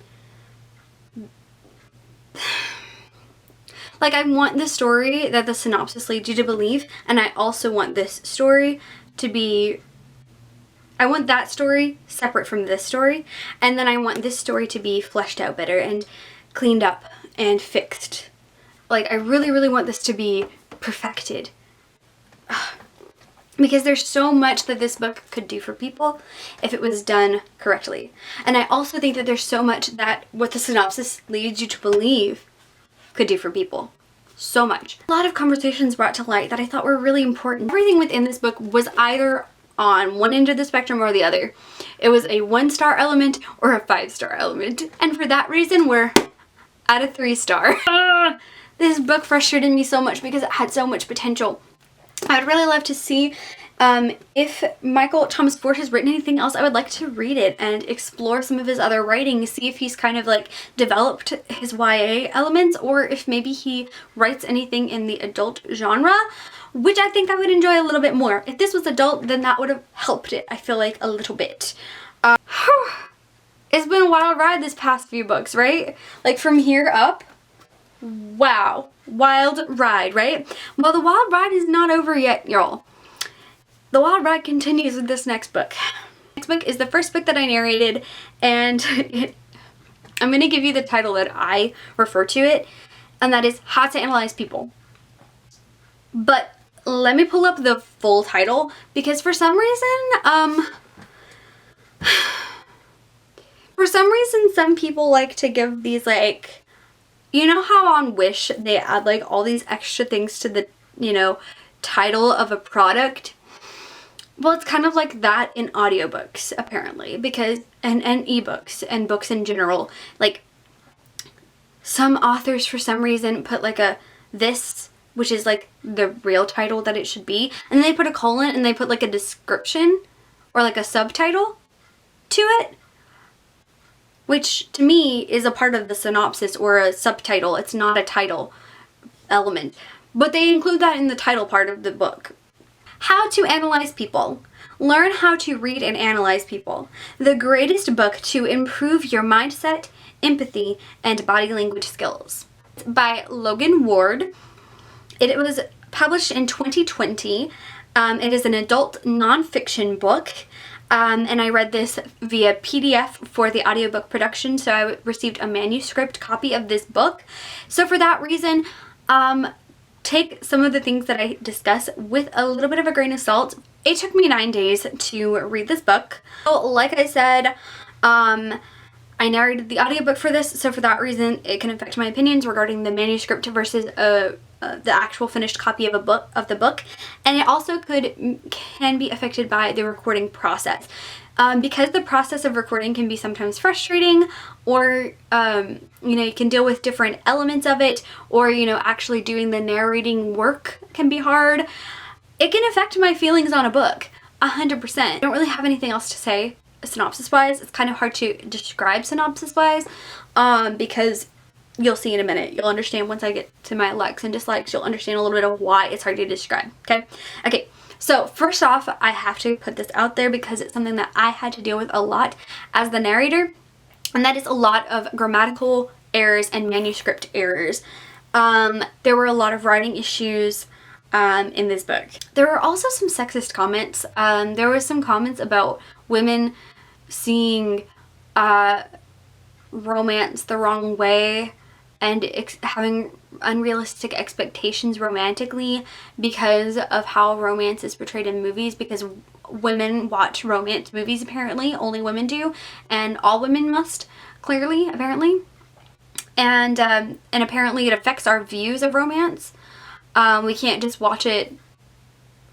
[SPEAKER 2] like, I want the story that the synopsis leads you to believe, and I also want this story to be, I want that story separate from this story, and then I want this story to be fleshed out better and cleaned up and fixed. Like, I really, really want this to be perfected. Because there's so much that this book could do for people if it was done correctly. And I also think that there's so much that what the synopsis leads you to believe could do for people. So much. A lot of conversations brought to light that I thought were really important. Everything within this book was either on one end of the spectrum or the other. It was a 1-star element or a 5-star element. And for that reason, we're at a 3-star. This book frustrated me so much because it had so much potential. I would really love to see if Michael Thomas Ford has written anything else. I would like to read it and explore some of his other writing, see if he's kind of like developed his YA elements, or if maybe he writes anything in the adult genre, which I think I would enjoy a little bit more. If this was adult, then that would have helped it, I feel like, a little bit. It's been a wild ride this past few books, right? Like from here up, wow, wild ride, right? Well, the wild ride is not over yet, y'all. The wild ride continues with this next book. Next book is the first book that I narrated, and I'm going to give you the title that I refer to it, and that is How to Analyze People. But let me pull up the full title, because for some reason, some people like to give these, like, you know how on Wish they add like all these extra things to the, you know, title of a product? Well, it's kind of like that in audiobooks, apparently, because, and ebooks and books in general. Like, some authors for some reason put like a this, which is like the real title that it should be, and they put a colon and they put like a description or like a subtitle to it, which to me is a part of the synopsis or a subtitle. It's not a title element, but they include that in the title part of the book. How to Analyze People. Learn how to read and analyze people. The greatest book to improve your mindset, empathy, and body language skills. It's by Logan Ward. It was published in 2020. It is an adult nonfiction book. And I read this via PDF for the audiobook production, so I received a manuscript copy of this book. So for that reason, take some of the things that I discuss with a little bit of a grain of salt. It took me 9 days to read this book. So like I said, I narrated the audiobook for this, so for that reason it can affect my opinions regarding the manuscript versus the actual finished copy of the book, and it also can be affected by the recording process. Because the process of recording can be sometimes frustrating, or you know, you can deal with different elements of it, or you know, actually doing the narrating work can be hard. It can affect my feelings on a book 100%. I don't really have anything else to say synopsis wise. It's kind of hard to describe synopsis wise because you'll see in a minute. You'll understand once I get to my likes and dislikes. You'll understand a little bit of why it's hard to describe. Okay, so first off, I have to put this out there because it's something that I had to deal with a lot as the narrator, and that is a lot of grammatical errors and manuscript errors. There were a lot of writing issues in this book. There were also some sexist comments. There were some comments about women seeing romance the wrong way and having unrealistic expectations romantically because of how romance is portrayed in movies, because women watch romance movies, apparently. Only women do, and all women must, clearly, apparently. And apparently it affects our views of romance. We can't just watch it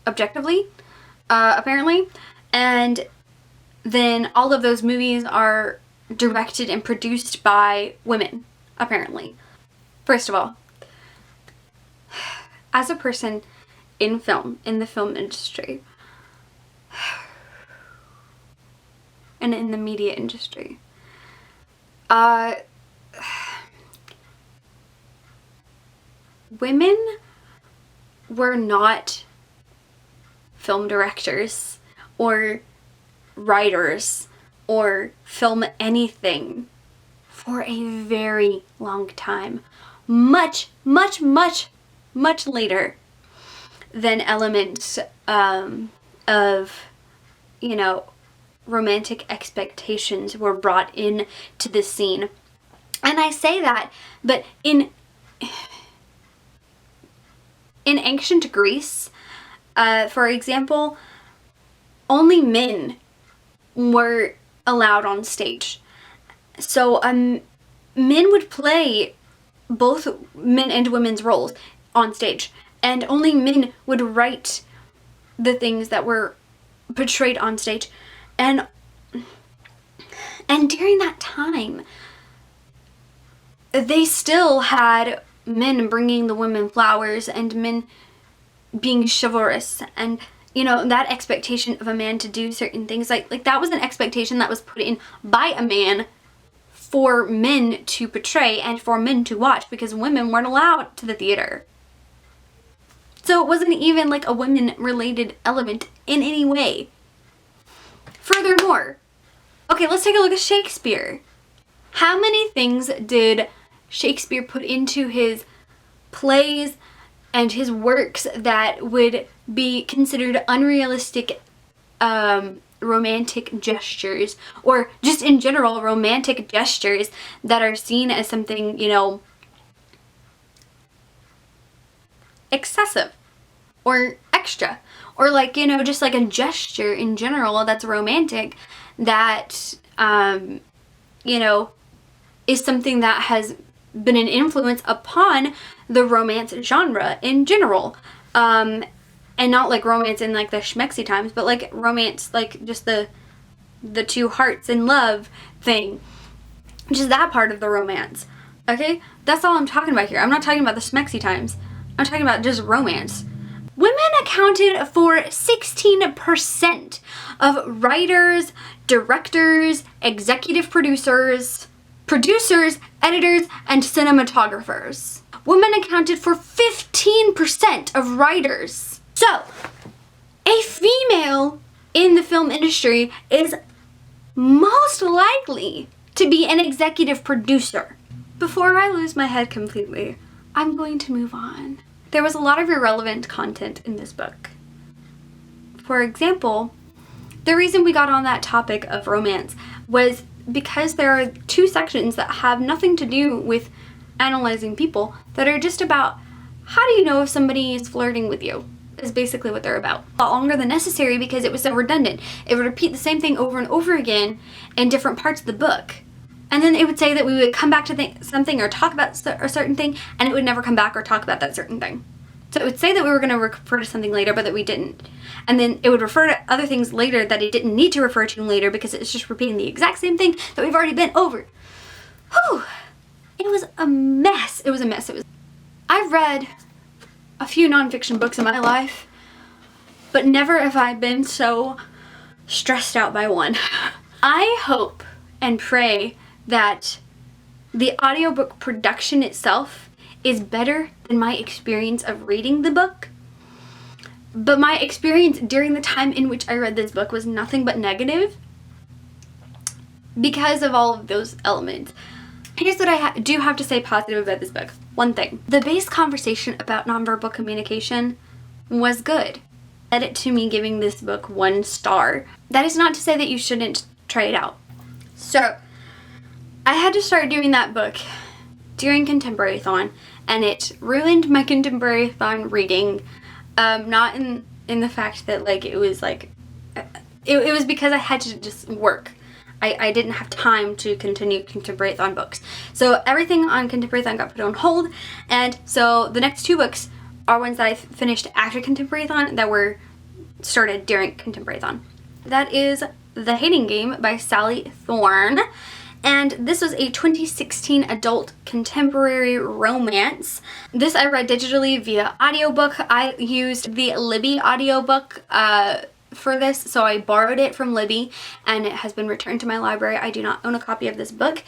[SPEAKER 2] objectively, apparently. And then all of those movies are directed and produced by women, apparently. First of all, as a person in the film industry, and in the media industry, women were not film directors or writers or film anything for a very long time. Much later than elements of, you know, romantic expectations were brought in to the scene. And I say that, but in ancient Greece, for example, only men were allowed on stage. So men would play both men and women's roles on stage, and only men would write the things that were portrayed on stage. And during that time, they still had men bringing the women flowers and men being chivalrous, and you know, that expectation of a man to do certain things, like that was an expectation that was put in by a man for men to portray and for men to watch, because women weren't allowed to the theater. So it wasn't even like a women related element in any way. Furthermore, okay, let's take a look at Shakespeare. How many things did Shakespeare put into his plays and his works that would be considered unrealistic romantic gestures, or just in general romantic gestures that are seen as something, you know, excessive or extra, or like, you know, just like a gesture in general that's romantic that you know, is something that has been an influence upon the romance genre in general. And not like romance in like the schmexy times, but like romance, like just the two hearts in love thing. Just that part of the romance. Okay? That's all I'm talking about here. I'm not talking about the schmexy times. I'm talking about just romance. Women accounted for 16% of writers, directors, executive producers, editors, and cinematographers. Women accounted for 15% of writers. So, a female in the film industry is most likely to be an executive producer. Before I lose my head completely, I'm going to move on. There was a lot of irrelevant content in this book. For example, the reason we got on that topic of romance was because there are 2 sections that have nothing to do with analyzing people, that are just about how do you know if somebody is flirting with you, is basically what they're about. A lot longer than necessary because it was so redundant. It would repeat the same thing over and over again in different parts of the book. And then it would say that we would come back to something or talk about a certain thing, and it would never come back or talk about that certain thing. So it would say that we were going to refer to something later, but that we didn't. And then it would refer to other things later that it didn't need to refer to later because it's just repeating the exact same thing that we've already been over. Whew. It was a mess. It was a mess. I've read a few nonfiction books in my life, but never have I been so stressed out by one. I hope and pray that the audiobook production itself is better than my experience of reading the book. But my experience during the time in which I read this book was nothing but negative because of all of those elements. Here's what I do have to say positive about this book. One thing. The base conversation about nonverbal communication was good. Led it to me giving this book 1 star. That is not to say that you shouldn't try it out. So, I had to start doing that book during Contemporary-thon, and it ruined my Contemporary-thon reading. Not in the fact that like it was like, it was because I had to just work. I didn't have time to continue Contemporary-thon books. So everything on Contemporary-thon got put on hold, and so the next 2 books are ones that I finished after Contemporary-thon that were started during Contemporary-thon. That is The Hating Game by Sally Thorne, and this was a 2016 adult contemporary romance. This I read digitally via audiobook. I used the Libby audiobook for this, so I borrowed it from Libby and it has been returned to my library. I do not own a copy of this book,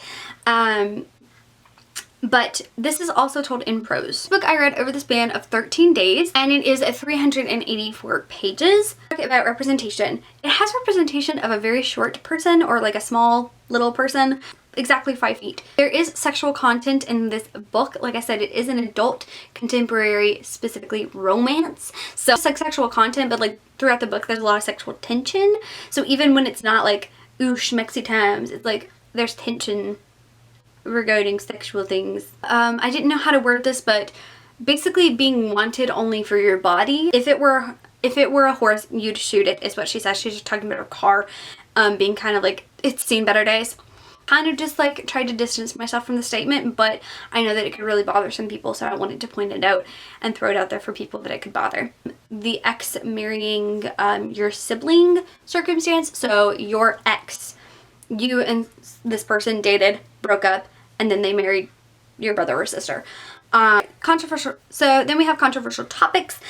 [SPEAKER 2] but this is also told in prose. This book I read over the span of 13 days, and it is 384 pages. About representation. It has representation of a very short person, or like a small little person, exactly 5 feet. There is sexual content in this book. Like I said, it is an adult contemporary, specifically romance. So it's like sexual content, but like throughout the book there's a lot of sexual tension. So even when it's not like ooh schmexy times, it's like there's tension regarding sexual things. I didn't know how to word this, but basically being wanted only for your body. If it were a horse, you'd shoot it, is what she says. She's just talking about her car being kind of like, it's seen better days. Kind of just like tried to distance myself from the statement, but I know that it could really bother some people, so I wanted to point it out and throw it out there for people that it could bother. The ex marrying your sibling circumstance. So your ex, you and this person dated, broke up, and then they married your brother or sister. Controversial. So then we have controversial topics.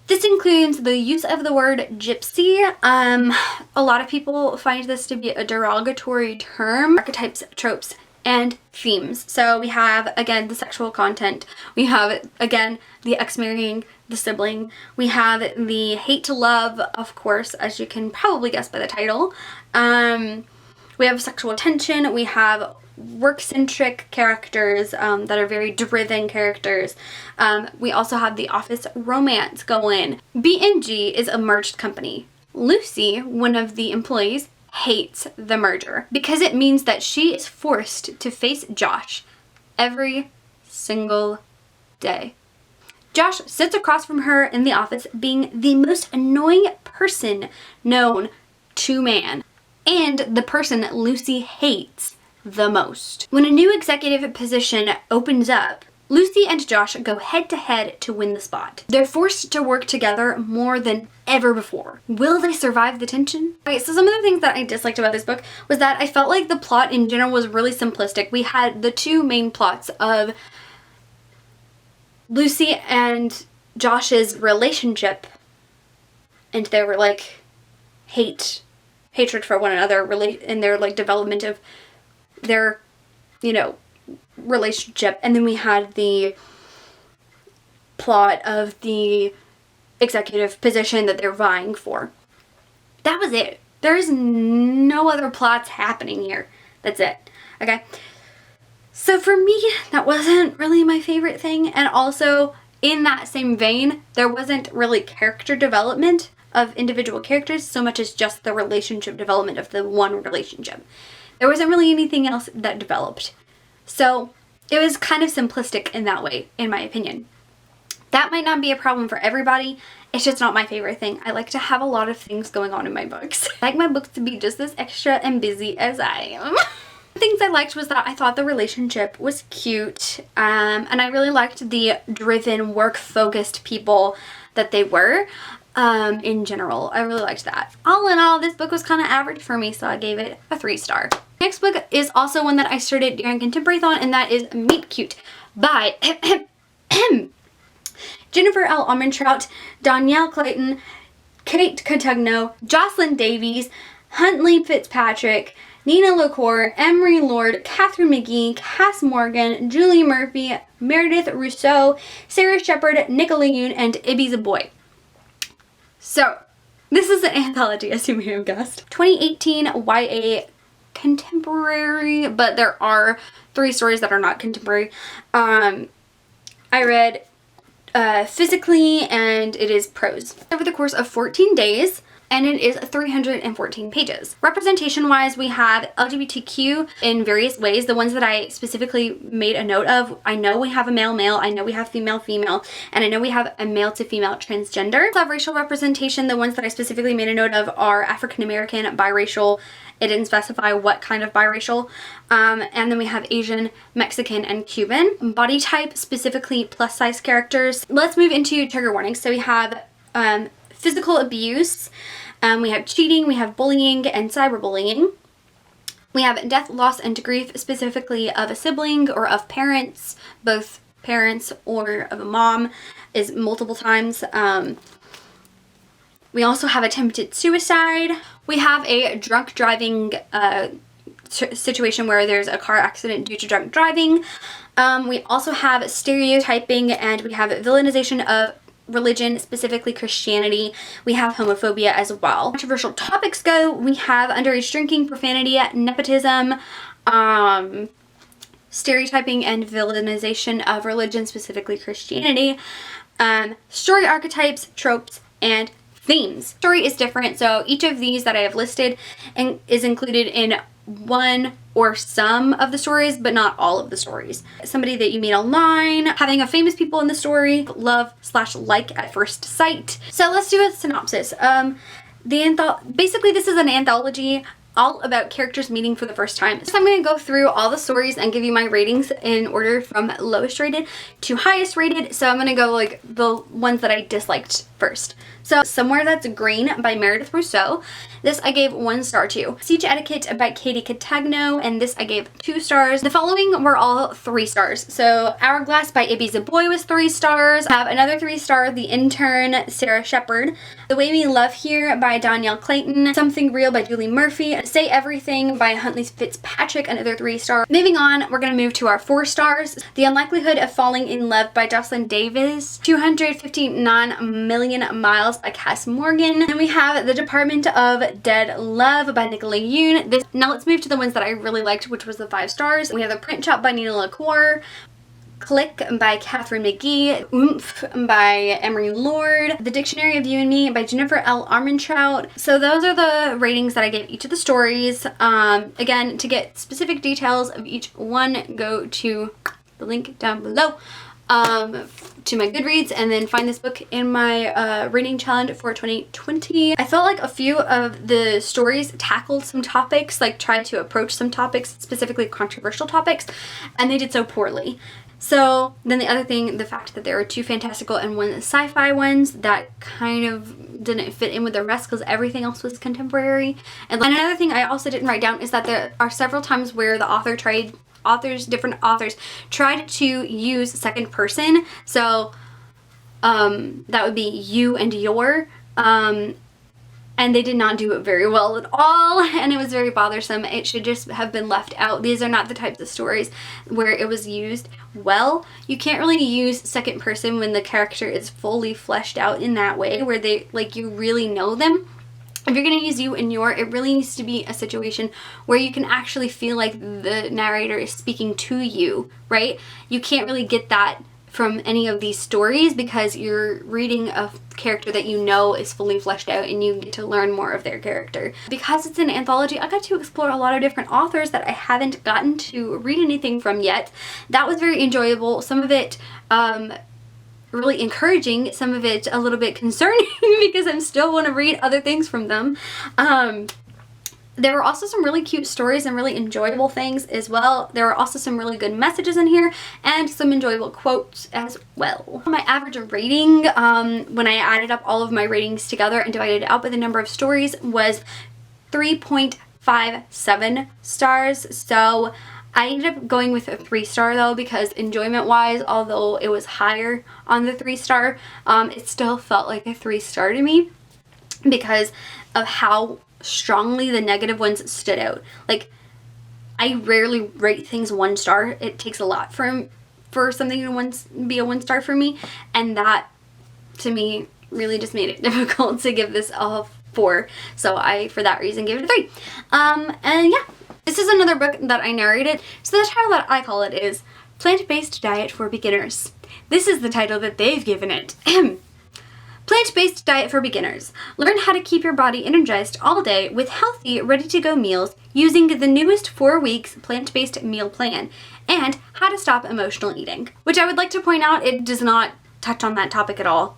[SPEAKER 2] This includes the use of the word gypsy. A lot of people find this to be a derogatory term. Archetypes, tropes, and themes. So we have, again, the sexual content. We have, again, the ex marrying the sibling. We have the hate to love, of course, as you can probably guess by the title. We have sexual tension. We have work-centric characters that are very driven characters. We also have the office romance going. B&G is a merged company. Lucy, one of the employees, hates the merger because it means that she is forced to face Josh every single day. Josh sits across from her in the office, being the most annoying person known to man, and the person Lucy hates the most. When a new executive position opens up, Lucy and Josh go head to head to win the spot. They're forced to work together more than ever before. Will they survive the tension? Okay, so some of the things that I disliked about this book was that I felt like the plot in general was really simplistic. We had the two main plots of Lucy and Josh's relationship, and there were like hatred for one another in their like development of their, relationship. And then we had the plot of the executive position that they're vying for. That was it. There is no other plots happening here. That's it. Okay. So for me, that wasn't really my favorite thing. And also, in that same vein, there wasn't really character development of individual characters so much as just the relationship development of the one relationship. There wasn't really anything else that developed. So it was kind of simplistic in that way, in my opinion. That might not be a problem for everybody. It's just not my favorite thing. I like to have a lot of things going on in my books. I like my books to be just as extra and busy as I am. Things I liked was that I thought the relationship was cute, and I really liked the driven, work-focused people that they were. In general, I really liked that. All in all, this book was kind of average for me, so I gave it a 3-star. Next book is also one that I started during Contemporary-thon, and that is Meet Cute by Jennifer L. Almondtrout, Danielle Clayton, Kate Cotugno, Jocelyn Davies, Huntley Fitzpatrick, Nina LaCour, Emery Lord, Catherine McGee, Cass Morgan, Julie Murphy, Meredith Rousseau, Sarah Shepard, Nicola Yoon, and Ibby Zaboy. So, this is an anthology, as you may have guessed. 2018 YA contemporary, but there are 3 stories that are not contemporary. I read Physically, and it is prose. Over the course of 14 days, and it is 314 pages. Representation-wise, we have LGBTQ in various ways. The ones that I specifically made a note of, I know we have a male-male, I know we have female-female, and I know we have a male-to-female transgender. We have racial representation. The ones that I specifically made a note of are African-American, biracial. It didn't specify what kind of biracial. And then we have Asian, Mexican, and Cuban. Body type, specifically plus-size characters. Let's move into trigger warnings. So we have physical abuse, we have cheating, we have bullying and cyberbullying. We have death, loss, and grief, specifically of a sibling or of parents, both parents or of a mom, is multiple times. We also have attempted suicide. We have a drunk driving situation where there's a car accident due to drunk driving. We also have stereotyping, and we have villainization of religion, specifically Christianity. We have homophobia as well. Controversial topics go, we have underage drinking, profanity, nepotism, stereotyping and villainization of religion, specifically Christianity, story archetypes, tropes, and themes. Story is different, so each of these that I have listed is included in one or some of the stories, but not all of the stories. Somebody that you meet online, having a famous people in the story, love/like at first sight. So let's do a synopsis. Basically this is an anthology all about characters meeting for the first time. So I'm going to go through all the stories and give you my ratings in order from lowest rated to highest rated. So I'm going to go like the ones that I disliked first. So Somewhere That's Green by Meredith Rousseau. This I gave 1 star to. Siege Etiquette by Katie Catagno, and this I gave 2 stars. The following were all 3 stars. So Hourglass by Ibby Zaboy was 3 stars. I have another 3 star, The Intern, Sarah Shepard. The Way We Love Here by Danielle Clayton. Something Real by Julie Murphy. Say Everything by Huntley Fitzpatrick, another 3 star. Moving on, we're going to move to our 4 stars. The Unlikelihood of Falling in Love by Jocelyn Davis. 259 Million Miles by Cass Morgan. Then we have The Department of Dead Love by Nicola Yoon. Now let's move to the ones that I really liked, which was the 5 stars. We have The Print Shop by Nina LaCour. Click by Catherine McGee, Oomph by Emery Lord, The Dictionary of You and Me by Jennifer L. Armentrout. So those are the ratings that I gave each of the stories. Again, to get specific details of each one, go to the link down below to my Goodreads, and then find this book in my rating challenge for 2020. I felt like a few of the stories tackled some topics, like tried to approach some topics, specifically controversial topics, and they did so poorly. So then the other thing, the fact that there were 2 fantastical and 1 sci-fi ones that kind of didn't fit in with the rest because everything else was contemporary. And another thing I also didn't write down is that there are several times where the different authors tried to use second person. So that would be you and your. And they did not do it very well at all, and it was very bothersome. It should just have been left out. These are not the types of stories where it was used well. You can't really use second person when the character is fully fleshed out in that way, where they, like, you really know them. If you're going to use you and your, it really needs to be a situation where you can actually feel like the narrator is speaking to you, right? You can't really get that from any of these stories because you're reading a character that you know is fully fleshed out and you get to learn more of their character. Because it's an anthology, I got to explore a lot of different authors that I haven't gotten to read anything from yet. That was very enjoyable. Some of it really encouraging, some of it a little bit concerning because I still want to read other things from them. There were also some really cute stories and really enjoyable things as well. There were also some really good messages in here and some enjoyable quotes as well. My average rating, when I added up all of my ratings together and divided it out by the number of stories, was 3.57 stars. So I ended up going with a 3 star though, because enjoyment wise, although it was higher on the 3 star, it still felt like a 3 star to me because of how strongly the negative ones stood out. Like, I rarely rate things 1 star. It takes a lot for something to be a 1 star for me, and that to me really just made it difficult to give this a 4. So I, for that reason, gave it a 3. And yeah, this is another book that I narrated. So the title that I call it is Plant-Based Diet for Beginners. This is the title that they've given it. Plant-based diet for beginners. Learn how to keep your body energized all day with healthy, ready-to-go meals using the newest 4 weeks plant-based meal plan, and how to stop emotional eating. Which I would like to point out, it does not touch on that topic at all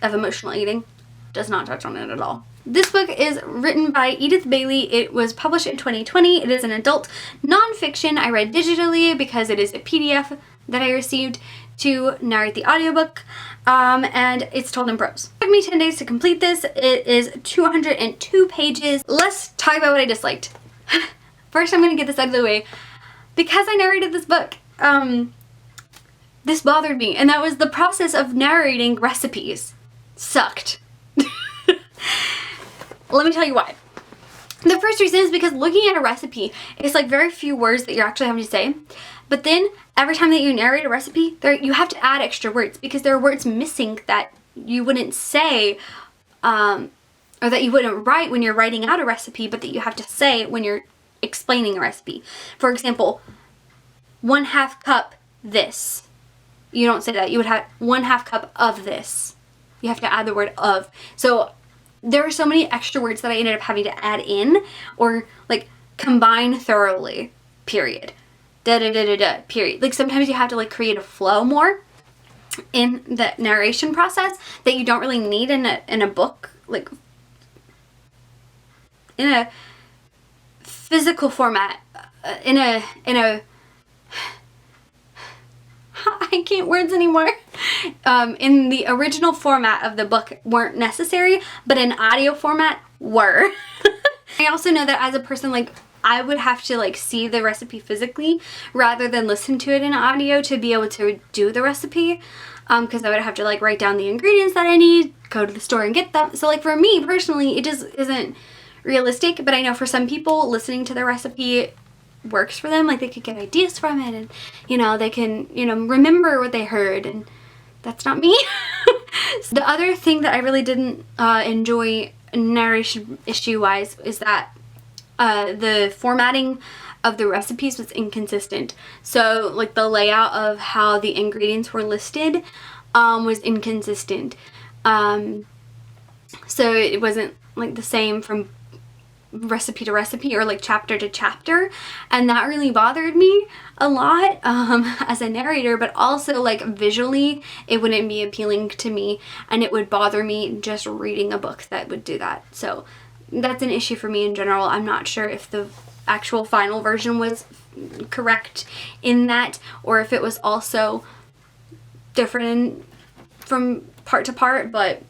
[SPEAKER 2] of emotional eating. Does not touch on it at all. This book is written by Edith Bailey. It was published in 2020. It is an adult nonfiction. I read digitally because it is a PDF that I received to narrate the audiobook, and it's told in prose. It took me 10 days to complete this. It is 202 pages. Let's talk about what I disliked. First, I'm going to get this out of the way. Because I narrated this book, this bothered me, and that was the process of narrating recipes. Sucked. Let me tell you why. The first reason is because looking at a recipe, it's like very few words that you're actually having to say. But then every time that you narrate a recipe, you have to add extra words because there are words missing that you wouldn't say or that you wouldn't write when you're writing out a recipe, but that you have to say when you're explaining a recipe. For example, 1/2 cup this. You don't say that. You would have 1/2 cup of this. You have to add the word of. So there were so many extra words that I ended up having to add in, or like combine thoroughly, period. Period. Like sometimes you have to like create a flow more in the narration process that you don't really need in a book, like in a physical format, in a I can't words anymore. In the original format of the book weren't necessary, but in audio format were. I also know that as a person, like, I would have to like see the recipe physically rather than listen to it in audio to be able to do the recipe, because I would have to like write down the ingredients that I need, go to the store and get them. So like for me personally, it just isn't realistic, but I know for some people listening to the recipe works for them. Like they could get ideas from it, and you know, they can, you know, remember what they heard, and that's not me. So the other thing that I really didn't enjoy narration issue wise is that the formatting of the recipes was inconsistent. So like the layout of how the ingredients were listed was inconsistent. So it wasn't like the same from recipe to recipe or like chapter to chapter, and that really bothered me a lot as a narrator, but also like visually it wouldn't be appealing to me, and it would bother me just reading a book that would do that. So that's an issue for me in general. I'm not sure if the actual final version was correct in that, or if it was also different from part to part, but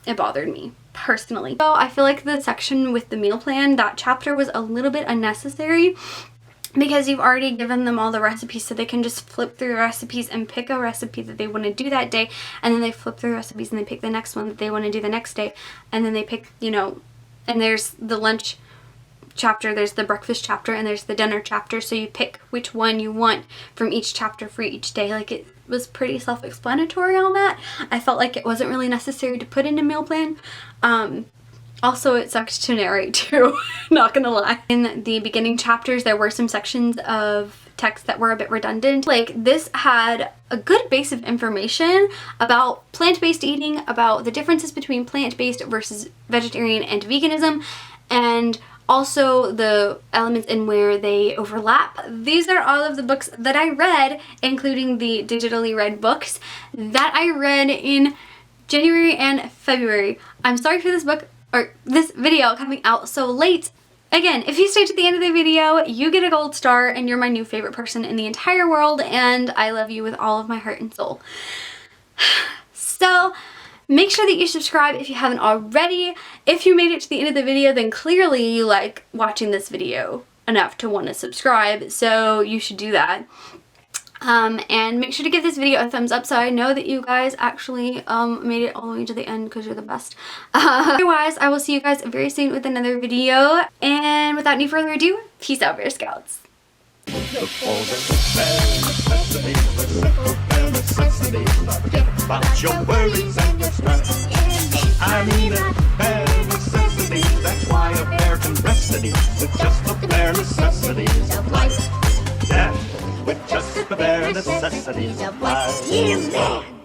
[SPEAKER 2] it bothered me personally. So I feel like the section with the meal plan, that chapter was a little bit unnecessary, because you've already given them all the recipes, so they can just flip through the recipes and pick a recipe that they want to do that day, and then they flip through the recipes and they pick the next one that they want to do the next day, and then they pick, you know, and there's the lunch chapter, there's the breakfast chapter, and there's the dinner chapter, so you pick which one you want from each chapter for each day. Like it was pretty self-explanatory on that. I felt like it wasn't really necessary to put in a meal plan. Also, it sucked to narrate too, not gonna lie. In the beginning chapters, there were some sections of text that were a bit redundant. Like this had a good base of information about plant-based eating, about the differences between plant-based versus vegetarian and veganism, and also the elements in where they overlap. These are all of the books that I read, including the digitally read books that I read in January and February. I'm sorry for this book, or this video coming out so late. Again, if you stay to the end of the video, you get a gold star and you're my new favorite person in the entire world, and I love you with all of my heart and soul. So make sure that you subscribe if you haven't already. If you made it to the end of the video, then clearly you like watching this video enough to want to subscribe, so you should do that. And make sure to give this video a thumbs up so I know that you guys actually made it all the way to the end, because you're the best. Otherwise, I will see you guys very soon with another video, and without any further ado, peace out, Bear Scouts.
[SPEAKER 1] Look for the bare necessities, the simple bare necessities. Forget about your worries and your stress. I mean the bare necessities, that's why a bear can rest at ease with just the bare necessities of life. Yeah, with just the bare necessities of life. Yeah, man.